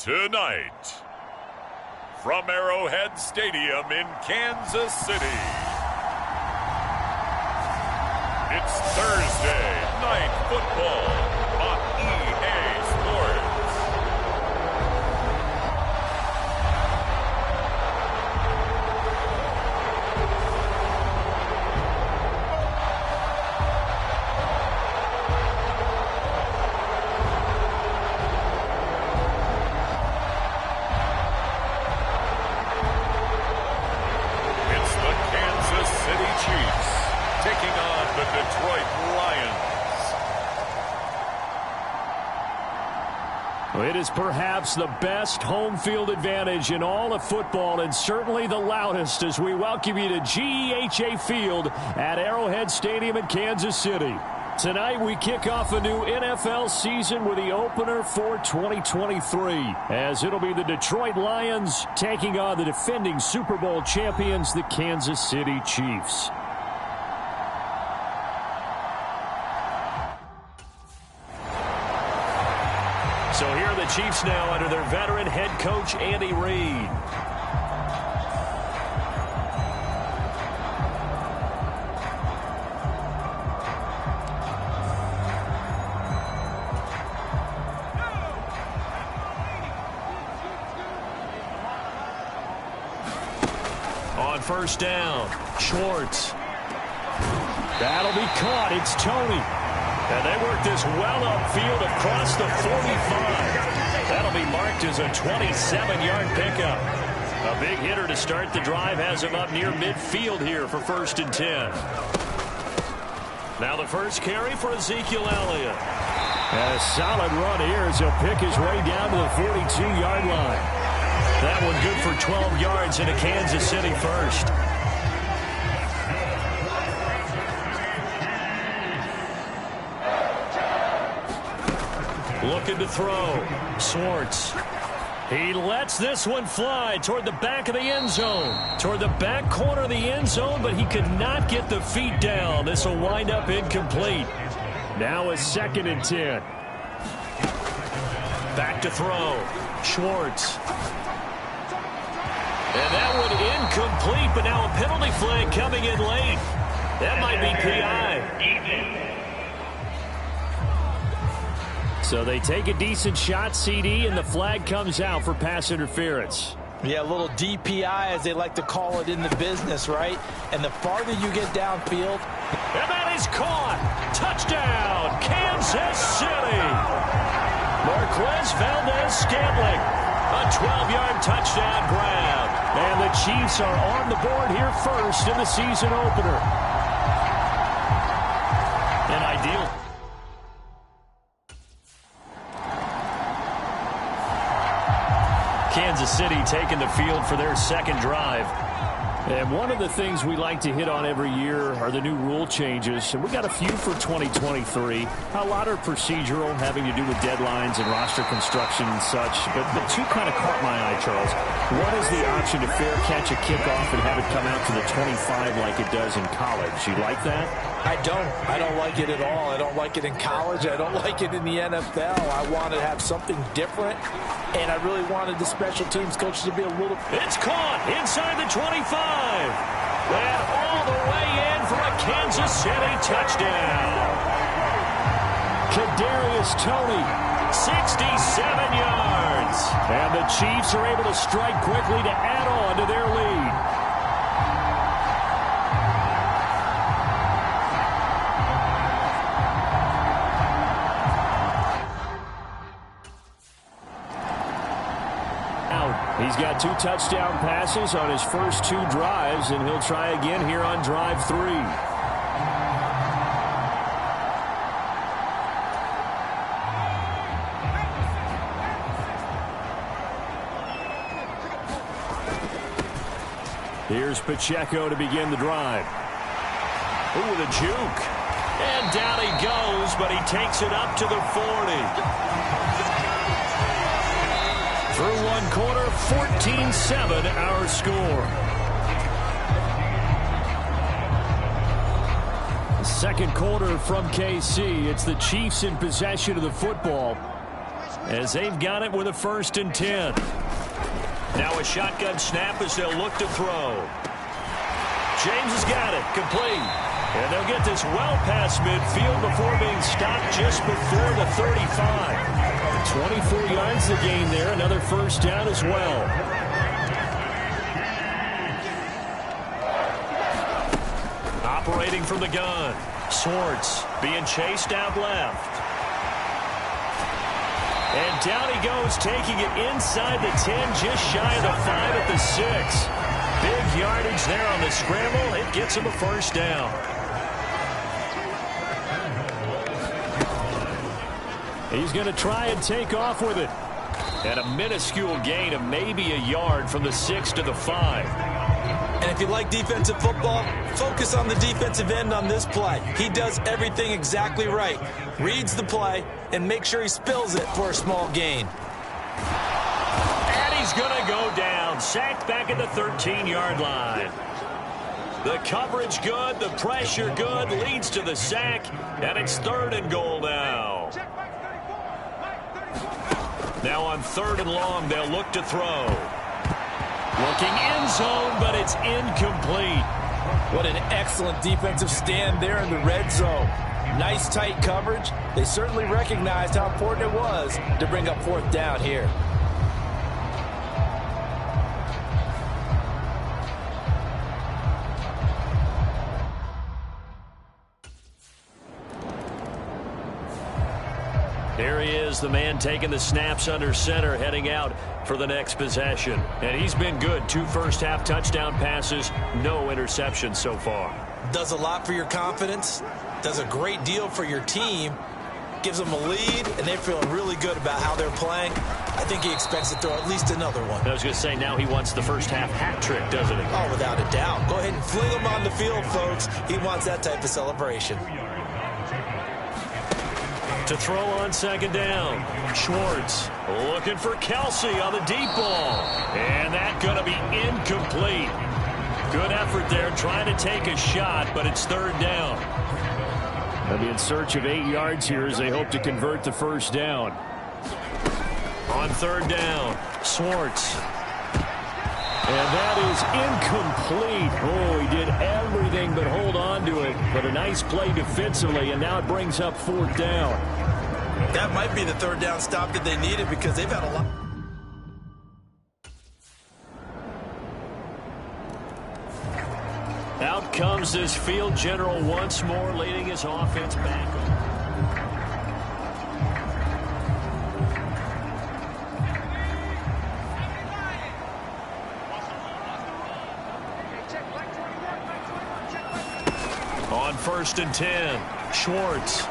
Tonight, from Arrowhead Stadium in Kansas City, it's Thursday Night Football on EA Sports. It is perhaps the best home field advantage in all of football, and certainly the loudest, as we welcome you to GEHA Field at Arrowhead Stadium in Kansas City. Tonight we kick off a new NFL season with the opener for 2023, as it'll be the Detroit Lions taking on the defending Super Bowl champions, the Kansas City Chiefs. So here are the Chiefs now under their veteran head coach, Andy Reid. On first down, Schwartz. That'll be caught. It's Tony. And they work this well upfield across the 45. That'll be marked as a 27-yard pickup. A big hitter to start the drive has him up near midfield here for 1st and 10. Now the first carry for Ezekiel Elliott. And a solid run here as he'll pick his way down to the 42-yard line. That one good for 12 yards in a Kansas City first. Looking to throw. Schwartz. He lets this one fly toward the back of the end zone. Toward the back corner of the end zone, but he could not get the feet down. This will wind up incomplete. Now a 2nd and 10. Back to throw. Schwartz. And that one incomplete, but now a penalty flag coming in late. That might be PI. So they take a decent shot, CD, and the flag comes out for pass interference. Yeah, a little DPI, as they like to call it in the business, right? And the farther you get downfield. And that is caught. Touchdown, Kansas City. Marquez Valdez-Scantling. A 12-yard touchdown grab. And the Chiefs are on the board here first in the season opener. An ideal. Kansas City taking the field for their second drive. And one of the things we like to hit on every year are the new rule changes. And we got a few for 2023. A lot are procedural, having to do with deadlines and roster construction and such. But the two kind of caught my eye, Charles. One is the option to fair catch a kickoff and have it come out to the 25 like it does in college. You like that? I don't like it at all. I don't like it in college. I don't like it in the NFL. I want to have something different, and I really wanted the special teams coaches to be a little... It's caught inside the 25. And all the way in for a Kansas City touchdown. Kadarius Toney, 67 yards. And the Chiefs are able to strike quickly to add on to their lead. He's got 2 touchdown passes on his first 2 drives, and he'll try again here on drive 3. Here's Pacheco to begin the drive. Ooh, the juke. And down he goes, but he takes it up to the 40. Through one quarter, 14-7 our score. Second quarter from KC. It's the Chiefs in possession of the football as they've got it with a 1st and 10. Now a shotgun snap as they'll look to throw. James has got it, complete. And they'll get this well past midfield before being stopped just before the 35. 24 yards the gain there. Another 1st down as well. Operating from the gun. Swartz being chased out left. And down he goes, taking it inside the 10, just shy of the 5 at the 6. Big yardage there on the scramble. It gets him a 1st down. He's going to try and take off with it. And a minuscule gain of maybe a yard from the 6 to the 5. And if you like defensive football, focus on the defensive end on this play. He does everything exactly right. Reads the play and make sure he spills it for a small gain. And he's going to go down. Sacked back at the 13-yard line. The coverage good, the pressure good, leads to the sack, and it's 3rd and goal now. Now on 3rd and long, they'll look to throw. Looking end zone, but it's incomplete. What an excellent defensive stand there in the red zone. Nice tight coverage. They certainly recognized how important it was to bring up 4th down here. Here he is, the man taking the snaps under center, heading out for the next possession. And he's been good. 2 first-half touchdown passes, no interceptions so far. Does a lot for your confidence, does a great deal for your team, gives them a lead, and they're feeling really good about how they're playing. I think he expects to throw at least another one. I was going to say, now he wants the first-half hat trick, doesn't he? Oh, without a doubt. Go ahead and fling him on the field, folks. He wants that type of celebration. To throw on 2nd down. Schwartz looking for Kelsey on the deep ball. And that's going to be incomplete. Good effort there trying to take a shot, but it's 3rd down. They'll be in search of 8 yards here as they hope to convert the 1st down. On 3rd down, Schwartz. And that is incomplete. Oh, he did everything but hold on to it. But a nice play defensively, and now it brings up 4th down. That might be the 3rd down stop that they needed because they've had a lot. Out comes this field general once more, leading his offense back. first and 10. Schwartz.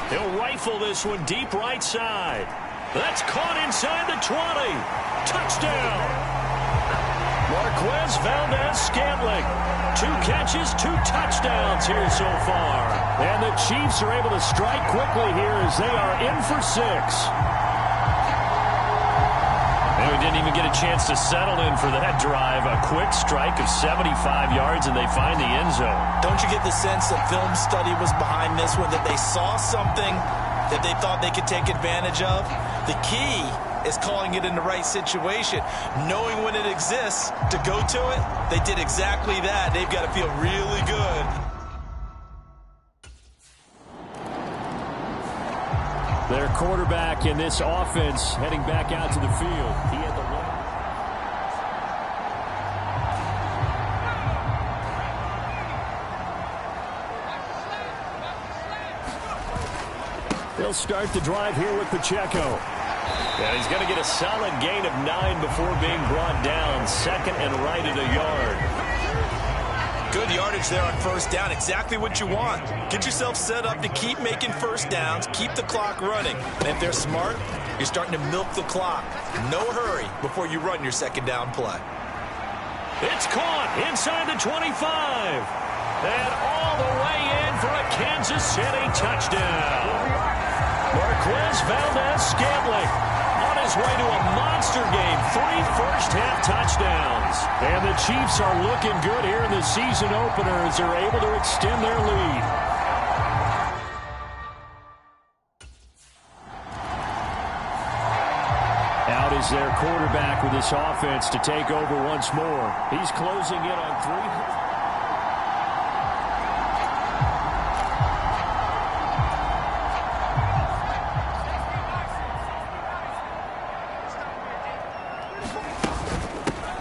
He'll rifle this one deep right side. That's caught inside the 20. Touchdown. Marquez Valdez-Scantling. 2 catches, 2 touchdowns here so far. And the Chiefs are able to strike quickly here as they are in for 6. And we didn't even get a chance to settle in for that drive. A quick strike of 75 yards, and they find the end zone. Don't you get the sense that film study was behind this one, that they saw something that they thought they could take advantage of? The key is calling it in the right situation, knowing when it exists to go to it. They did exactly that. They've got to feel really good. Their quarterback in this offense heading back out to the field. He had the They'll start the drive here with Pacheco. And he's going to get a solid gain of 9 before being brought down. Second and right at a yard. Good yardage there on first down. Exactly what you want. Get yourself set up to keep making first downs, keep the clock running. And if they're smart, you're starting to milk the clock. No hurry before you run your second down play. It's caught inside the 25. And all the way in for a Kansas City touchdown. Marquez Valdez-Scantling on his way to a monster game. 3 first-half touchdowns. And the Chiefs are looking good here in the season opener as they're able to extend their lead. Out is their quarterback with this offense to take over once more. He's closing in on 3.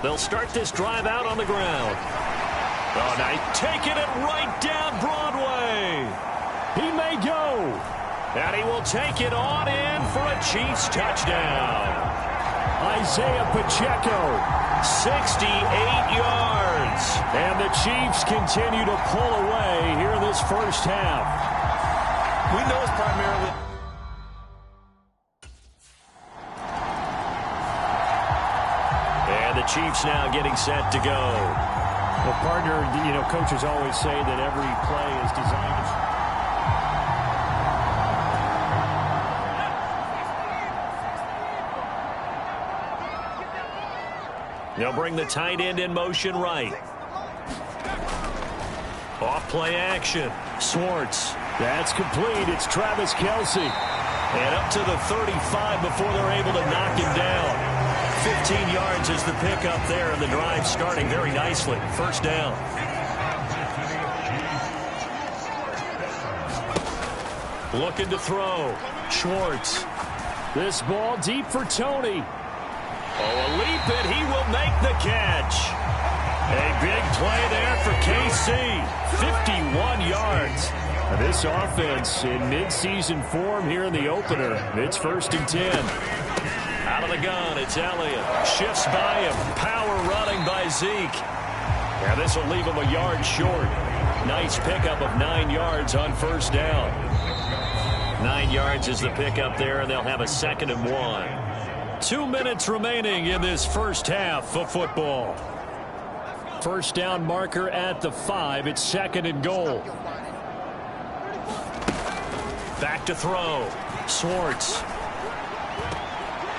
They'll start this drive out on the ground. Oh, now taking it right down Broadway. He may go. And he will take it on in for a Chiefs touchdown. Isaiah Pacheco, 68 yards. And the Chiefs continue to pull away here in this first half. We know it's primarily... The Chiefs now getting set to go. Well, partner, coaches always say that every play is designed to... They'll bring the tight end in motion right. Off play action. Schwartz. That's complete. It's Travis Kelce. And up to the 35 before they're able to knock him down. 15 yards is the pickup there, and the drive starting very nicely. First down. Looking to throw. Schwartz. This ball deep for Tony. Oh, a leap, and he will make the catch. A big play there for KC. 51 yards. This offense in midseason form here in the opener. It's first and 10. Out of the gun, it's Elliott. Shifts by him. Power running by Zeke. And this will leave him a yard short. Nice pickup of 9 yards on first down. 9 yards is the pickup there, and they'll have a 2nd and 1. 2 minutes remaining in this first half of football. First down marker at the 5. It's 2nd and goal. Back to throw. Schwartz.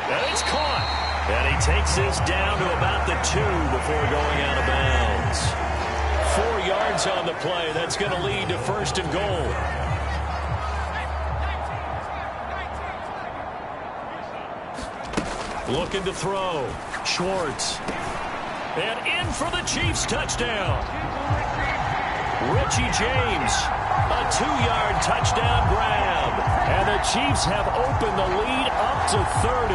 And it's caught. And he takes this down to about the 2 before going out of bounds. 4 yards on the play. That's going to lead to first and goal. Looking to throw. Schwartz. And in for the Chiefs touchdown. Richie James. A 2-yard touchdown grab. And the Chiefs have opened the lead up to 30.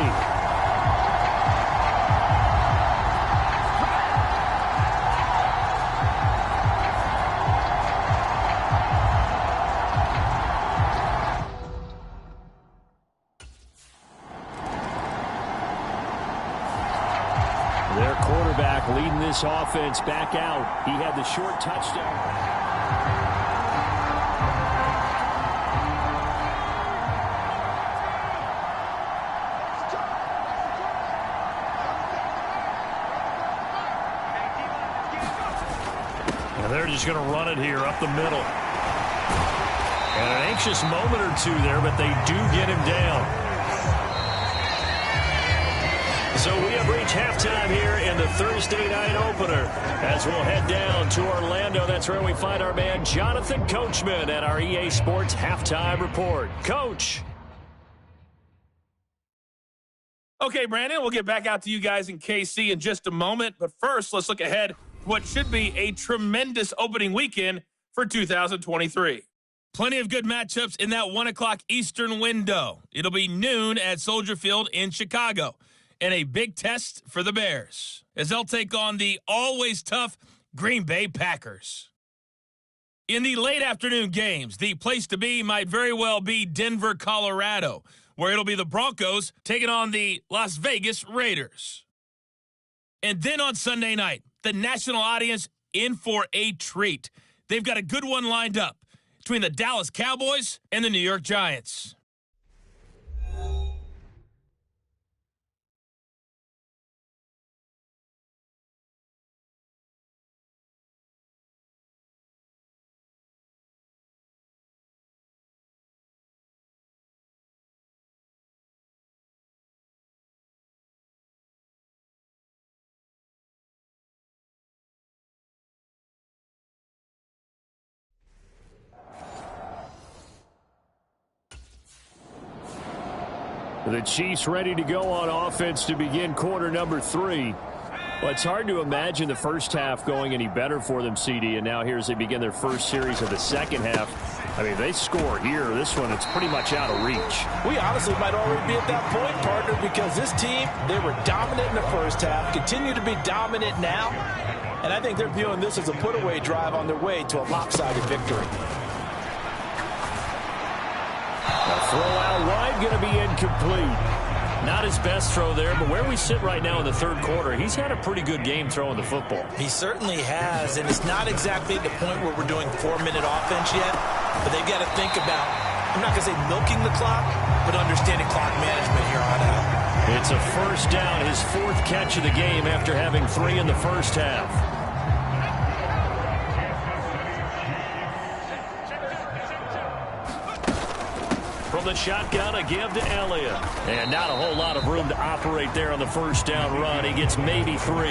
Their quarterback leading this offense back out. He had the short touchdown. They're just going to run it here up the middle. And an anxious moment or two there, but they do get him down. So we have reached halftime here in the Thursday night opener. As we'll head down to Orlando, that's where we find our man Jonathan Coachman at our EA Sports Halftime Report. Coach. Okay, Brandon, we'll get back out to you guys in KC in just a moment. But first, let's look ahead to what should be a tremendous opening weekend for 2023. Plenty of good matchups in that 1 o'clock Eastern window. It'll be noon at Soldier Field in Chicago. And a big test for the Bears as they'll take on the always tough Green Bay Packers. In the late afternoon games, the place to be might very well be Denver, Colorado, where it'll be the Broncos taking on the Las Vegas Raiders. And then on Sunday night, the national audience in for a treat. They've got a good one lined up between the Dallas Cowboys and the New York Giants. The Chiefs ready to go on offense to begin quarter number 3. Well, it's hard to imagine the first half going any better for them, CD, and now here as they begin their first series of the second half. I mean, they score here. This one, it's pretty much out of reach. We honestly might already be at that point, partner, because this team, they were dominant in the first half, continue to be dominant now, and I think they're viewing this as a put-away drive on their way to a lopsided victory. Throw out wide, going to be incomplete. Not his best throw there, but where we sit right now in the third quarter, he's had a pretty good game throwing the football. He certainly has, and it's not exactly the point where we're doing 4-minute offense yet, but they've got to think about, I'm not going to say milking the clock, but understanding clock management here on out. It's a first down, his 4th catch of the game after having 3 in the first half. From the shotgun, a give to Elliott. And not a whole lot of room to operate there on the first down run. He gets maybe 3.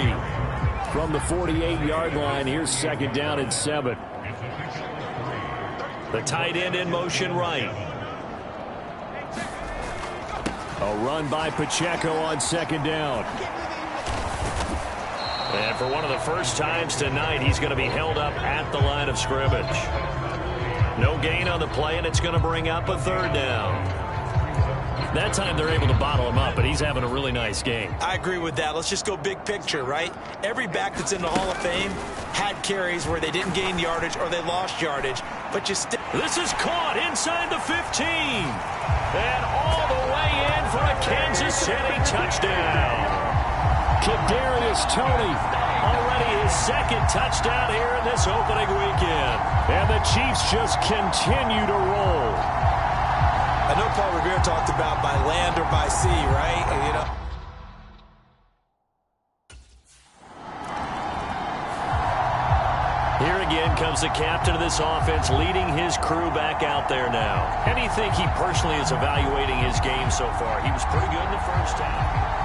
From the 48-yard line, here's second down and 7. The tight end in motion right. A run by Pacheco on second down. And for one of the first times tonight, he's going to be held up at the line of scrimmage. No gain on the play, and it's going to bring up a third down. That time they're able to bottle him up, but he's having a really nice game. I agree with that. Let's just go big picture, right? Every back that's in the Hall of Fame had carries where they didn't gain yardage or they lost yardage, but you still... This is caught inside the 15. And all the way in for a Kansas City touchdown. Kadarius Toney, already his 2nd touchdown here in this opening weekend. And the Chiefs just continue to roll. I know Paul Revere talked about by land or by sea, right? You know. Here again comes the captain of this offense leading his crew back out there now. How do you think he personally is evaluating his game so far? He was pretty good in the first half.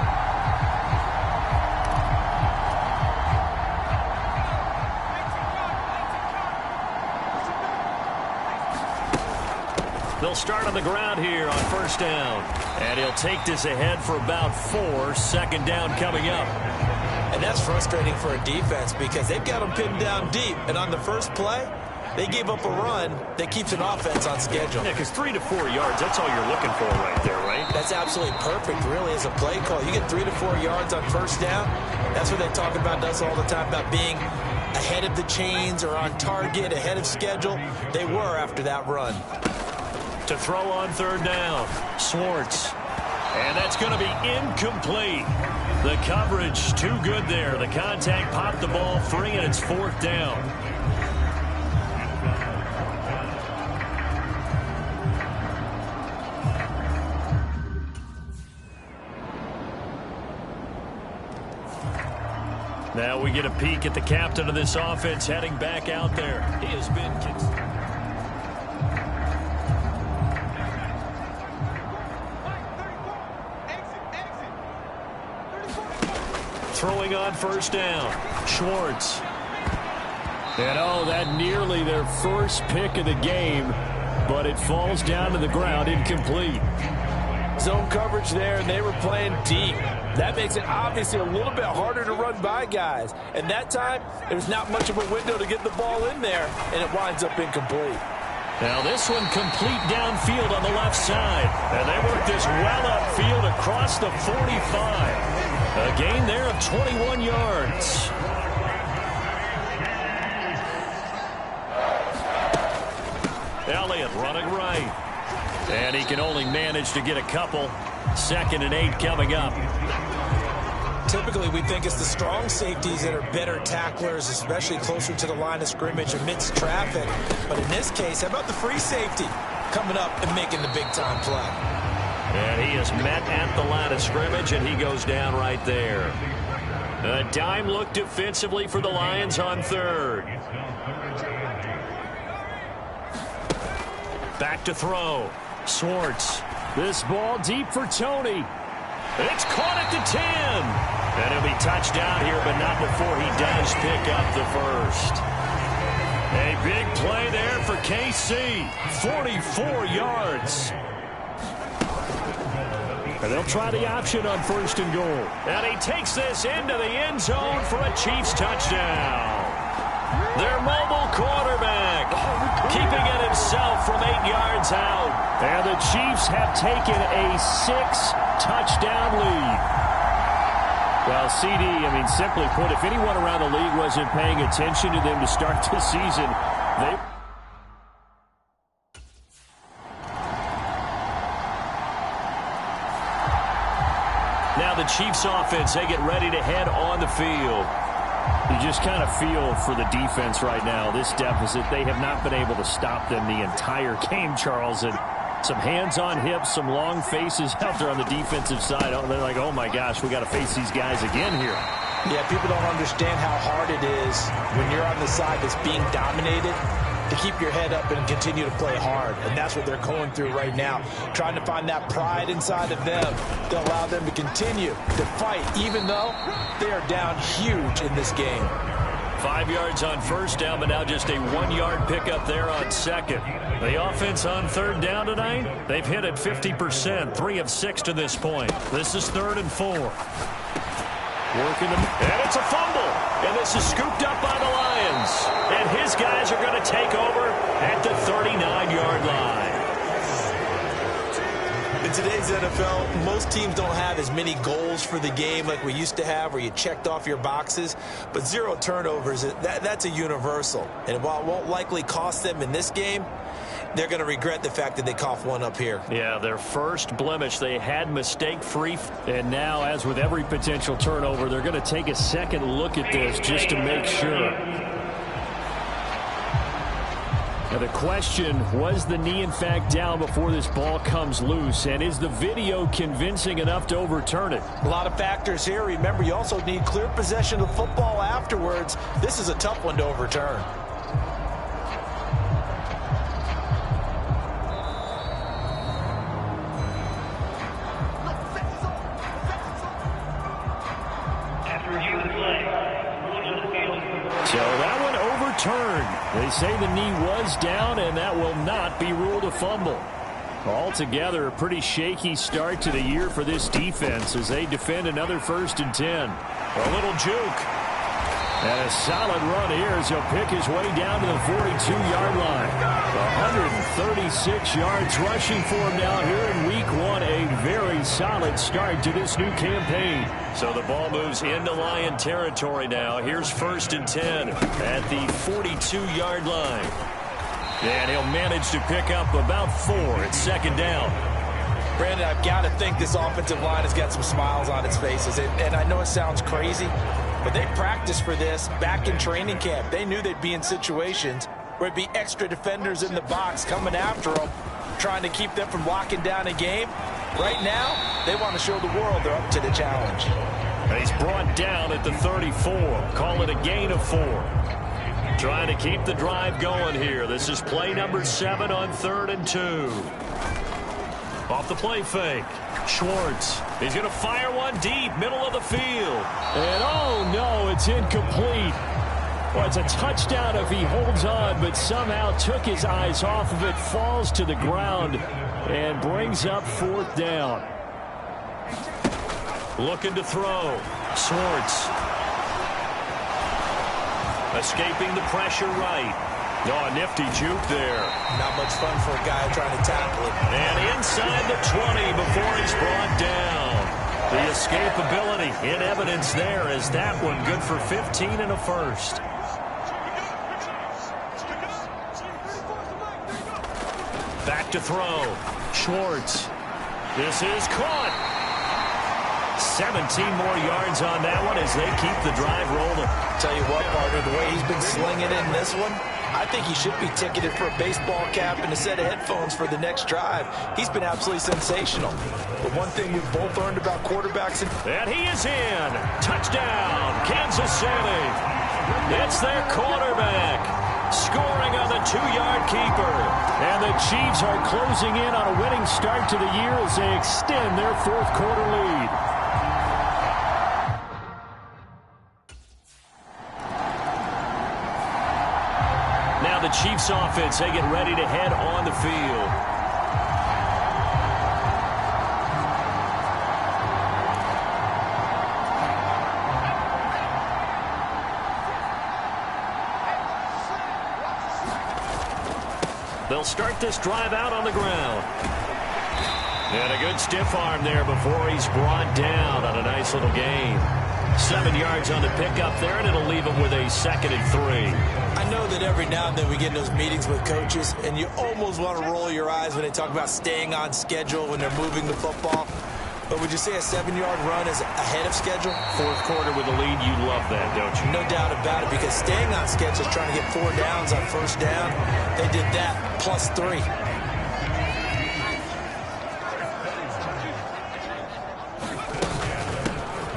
They'll start on the ground here on first down. And he'll take this ahead for about 4. Second down coming up. And that's frustrating for a defense because they've got them pinned down deep. And on the first play, they gave up a run that keeps an offense on schedule. Yeah, because 3 to 4 yards, that's all you're looking for right there, right? That's absolutely perfect, really, as a play call. You get 3 to 4 yards on first down. That's what they talk about us all the time, about being ahead of the chains or on target, ahead of schedule. They were after that run. To throw on third down, Swartz. And that's going to be incomplete. The coverage too good there. The contact popped the ball free, and it's 4th down. Now we get a peek at the captain of this offense heading back out there. He has been... Throwing on first down. Schwartz. And oh, that nearly their first pick of the game, but it falls down to the ground incomplete. Zone coverage there, and they were playing deep. That makes it obviously a little bit harder to run by guys. And that time, there's not much of a window to get the ball in there, and it winds up incomplete. Now this one complete downfield on the left side. And they work this well upfield across the 45. A gain there of 21 yards. Elliott running right. And he can only manage to get a couple. 2nd and 8 coming up. Typically, we think it's the strong safeties that are better tacklers, especially closer to the line of scrimmage amidst traffic. But in this case, how about the free safety coming up and making the big-time play? And he is met at the line of scrimmage, and he goes down right there. A dime look defensively for the Lions on 3rd. Back to throw. Schwartz. This ball deep for Tony. It's caught at the 10. And he'll be touched down here, but not before he does pick up the first. A big play there for KC. 44 yards. And they'll try the option on 1st and goal. And he takes this into the end zone for a Chiefs touchdown. Their mobile quarterback keeping it himself from 8 yards out. And the Chiefs have taken a 6-touchdown lead. Well, CD, I mean, simply put, if anyone around the league wasn't paying attention to them to start the season, they... Now the Chiefs offense, they get ready to head on the field. You just kind of feel for the defense right now, this deficit. They have not been able to stop them the entire game, Charles. And some hands on hips, some long faces out there on the defensive side. Oh, they're like, oh, my gosh, we got to face these guys again here. Yeah, people don't understand how hard it is when you're on the side that's being dominated to keep your head up and continue to play hard. And that's what they're going through right now, trying to find that pride inside of them to allow them to continue to fight, even though they are down huge in this game. 5 yards on 1st down, but now just a 1-yard pickup there on 2nd. The offense on 3rd down tonight, they've hit it 50%, 3 of 6 to this point. This is 3rd and 4. Working them, and it's a fumble. And this is scooped up by the Lions. And his guys are going to take over at the 39-yard line. In today's NFL, most teams don't have as many goals for the game like we used to have, where you checked off your boxes. But 0 turnovers, that's a universal. And while it won't likely cost them in this game, they're going to regret the fact that they coughed one up here. Yeah, their first blemish. They had mistake-free. And now, as with every potential turnover, they're going to take a second look at this just to make sure. Now the question, was the knee in fact down before this ball comes loose? And is the video convincing enough to overturn it? A lot of factors here. Remember, you also need clear possession of the football afterwards. This is a tough one to overturn. So that one overturned. They say the knee was down, and that will not be ruled a fumble. Altogether, a pretty shaky start to the year for this defense as they defend another 1st and 10. A little juke. And a solid run here as he'll pick his way down to the 42-yard line. 136 yards rushing for him now here in week 1. A very solid start to this new campaign. So the ball moves into Lion territory now. Here's 1st and 10 at the 42-yard line. And he'll manage to pick up about 4 at 2nd down. Brandon, I've got to think this offensive line has got some smiles on its faces. And I know it sounds crazy, but they practiced for this back in training camp. They knew they'd be in situations where it'd be extra defenders in the box coming after them, trying to keep them from locking down a game. Right now, they want to show the world they're up to the challenge. And he's brought down at the 34. Call it a gain of 4. Trying to keep the drive going here. This is play number 7 on 3rd and 2. Off the play fake. Schwartz. He's going to fire one deep, middle of the field. And oh no, it's incomplete. Well, it's a touchdown if he holds on, but somehow took his eyes off of it, falls to the ground, and brings up 4th down. Looking to throw. Schwartz. Escaping the pressure right. Oh, a nifty juke there. Not much fun for a guy trying to tackle it. And inside the 20 before he's brought down. The escapability in evidence there is that one good for 15 and a first. Back to throw. Schwartz. This is caught. 17 more yards on that one as they keep the drive rolling. Tell you what, partner, the way he's been slinging in this one, I think he should be ticketed for a baseball cap and a set of headphones for the next drive. He's been absolutely sensational. But one thing we've both learned about quarterbacks... And he is in. Touchdown, Kansas City. It's their quarterback. Scoring on the 2-yard keeper. And the Chiefs are closing in on a winning start to the year as they extend their 4th quarter lead. Now the Chiefs offense, they get ready to head on the field. They'll start this drive out on the ground. And a good stiff arm there before he's brought down on a nice little gain. 7 yards on the pickup there, and it'll leave him with a 2nd and 3. I know that every now and then we get in those meetings with coaches, and you almost want to roll your eyes when they talk about staying on schedule when they're moving the football. But would you say a 7-yard run is ahead of schedule? 4th quarter with a lead, you love that, don't you? No doubt about it, because staying on schedule is trying to get 4 downs on 1st down. They did that plus 3.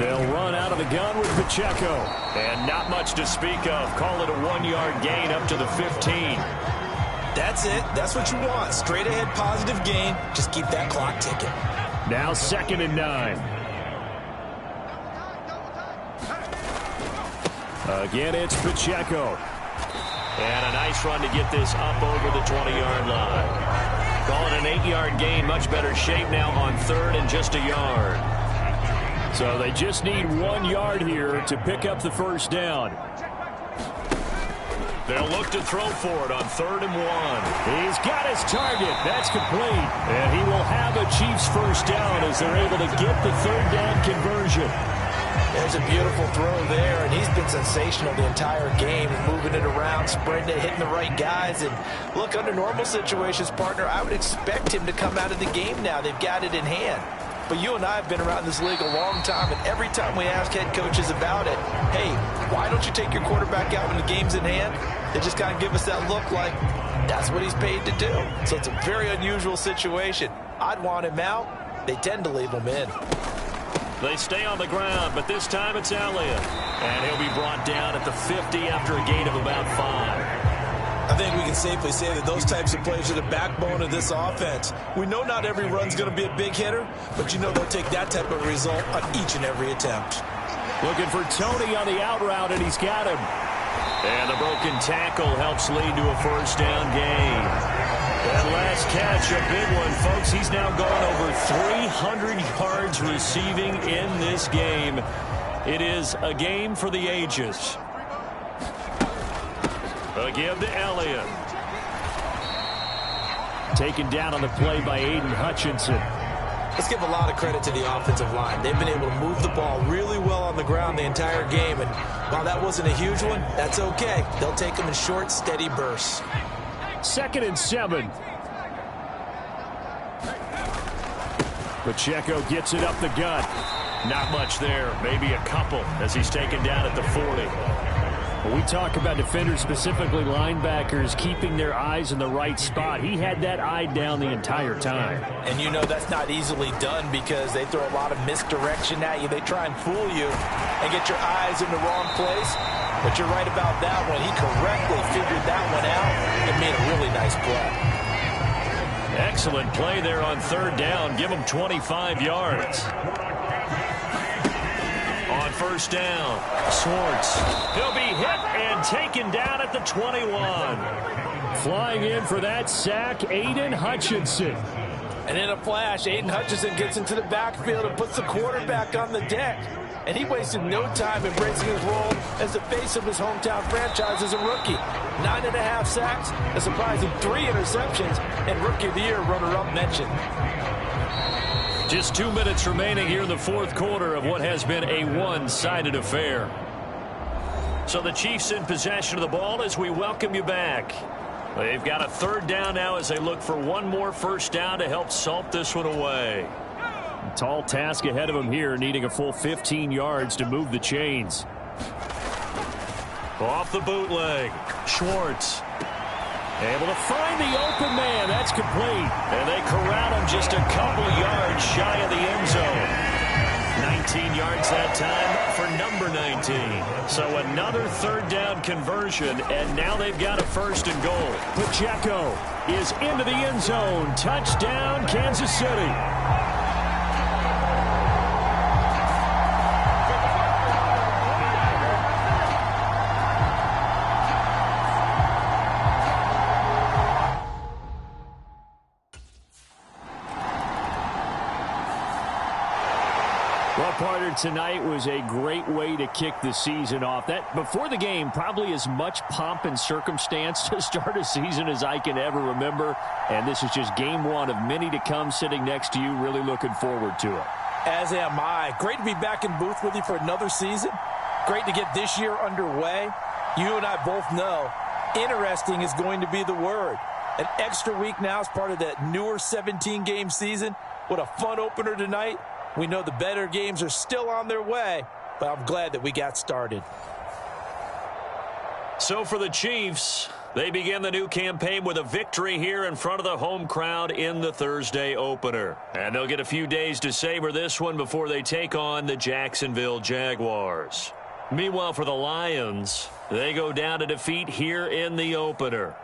They'll run out of the gun with Pacheco. And not much to speak of. Call it a 1-yard gain up to the 15. That's it. That's what you want. Straight ahead positive gain. Just keep that clock ticking. Now 2nd and 9. Again, it's Pacheco. And a nice run to get this up over the 20-yard line. Call it an 8-yard gain. Much better shape now on 3rd and just a yard. So they just need 1 yard here to pick up the 1st down. They'll look to throw for it on 3rd and 1. He's got his target. That's complete. And he will have a Chiefs 1st down as they're able to get the 3rd down conversion. There's a beautiful throw there, and he's been sensational the entire game, moving it around, spreading it, hitting the right guys. And look, under normal situations, partner, I would expect him to come out of the game now. They've got it in hand. But you and I have been around this league a long time, and every time we ask head coaches about it, hey, why don't you take your quarterback out when the game's in hand? They just kind of give us that look like that's what he's paid to do. So it's a very unusual situation. I'd want him out. They tend to leave him in. They stay on the ground, but this time it's Elliott. And he'll be brought down at the 50 after a gain of about 5. I think we can safely say that those types of plays are the backbone of this offense. We know not every run's going to be a big hitter, but you know they'll take that type of result on each and every attempt. Looking for Tony on the out route, and he's got him. And the broken tackle helps lead to a 1st down gain. That last catch, a big one, folks. He's now gone over 300 yards receiving in this game. It is a game for the ages. A give to Elliott. Taken down on the play by Aiden Hutchinson. Let's give a lot of credit to the offensive line. They've been able to move the ball really well on the ground the entire game. And while that wasn't a huge one, that's okay. They'll take them in short, steady bursts. 2nd and 7. Pacheco gets it up the gut. Not much there. Maybe a couple as he's taken down at the 40. When we talk about defenders, specifically linebackers, keeping their eyes in the right spot, he had that eye down the entire time. And you know that's not easily done because they throw a lot of misdirection at you. They try and fool you and get your eyes in the wrong place. But you're right about that one. He correctly figured that one out and made a really nice play. Excellent play there on third down. Give him 25 yards. On first down, Schwartz. He'll be hit and taken down at the 21. Flying in for that sack, Aiden Hutchinson. And in a flash, Aiden Hutchinson gets into the backfield and puts the quarterback on the deck. And he wasted no time embracing his role as the face of his hometown franchise as a rookie. 9.5 sacks, a surprising 3 interceptions, and Rookie of the Year runner-up mentioned. Just 2 minutes remaining here in the fourth quarter of what has been a one-sided affair. So the Chiefs in possession of the ball as we welcome you back. They've got a third down now as they look for one more first down to help salt this one away. Tall task ahead of him here, needing a full 15 yards to move the chains. Off the bootleg, Schwartz. Able to find the open man. That's complete. And they corral him just a couple yards shy of the end zone. 19 yards that time for number 19. So another third down conversion, and now they've got a first and goal. Pacheco is into the end zone. Touchdown, Kansas City. Well, partner, tonight was a great way to kick the season off. That before the game, probably as much pomp and circumstance to start a season as I can ever remember. And this is just game one of many to come sitting next to you. Really looking forward to it. As am I. Great to be back in booth with you for another season. Great to get this year underway. You and I both know interesting is going to be the word. An extra week now as part of that newer 17-game season. What a fun opener tonight. We know the better games are still on their way, but I'm glad that we got started. So for the Chiefs, they begin the new campaign with a victory here in front of the home crowd in the Thursday opener. And they'll get a few days to savor this one before they take on the Jacksonville Jaguars. Meanwhile, for the Lions, they go down to defeat here in the opener.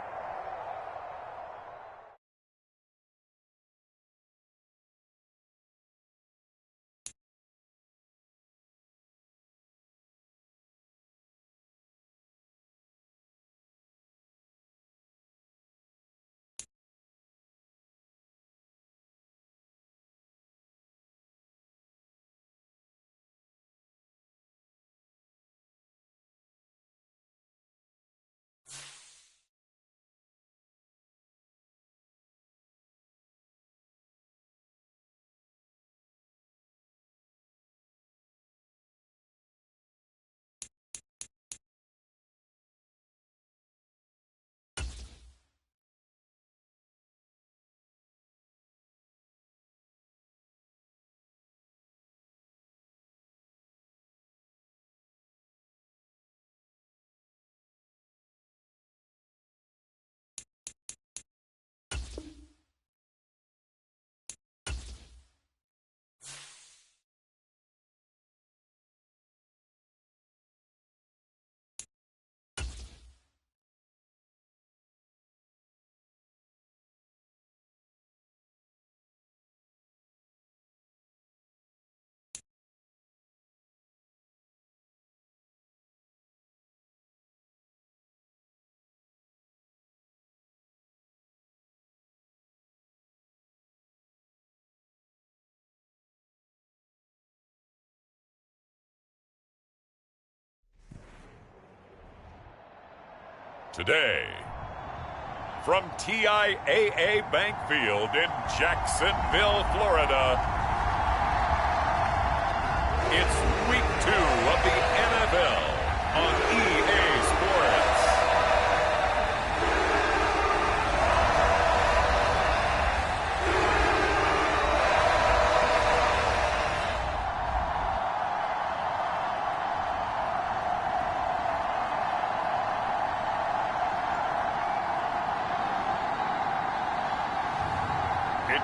Today, from TIAA Bank Field in Jacksonville, Florida, it's Week 2 of the NFL on EA Sports.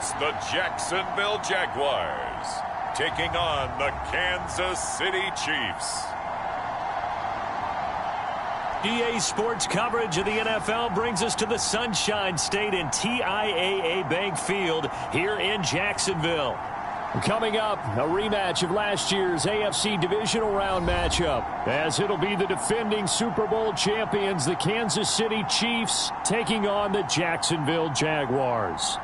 It's the Jacksonville Jaguars taking on the Kansas City Chiefs. EA Sports coverage of the NFL brings us to the Sunshine State and TIAA Bank Field here in Jacksonville. Coming up, a rematch of last year's AFC Divisional Round matchup, as it'll be the defending Super Bowl champions, the Kansas City Chiefs, taking on the Jacksonville Jaguars.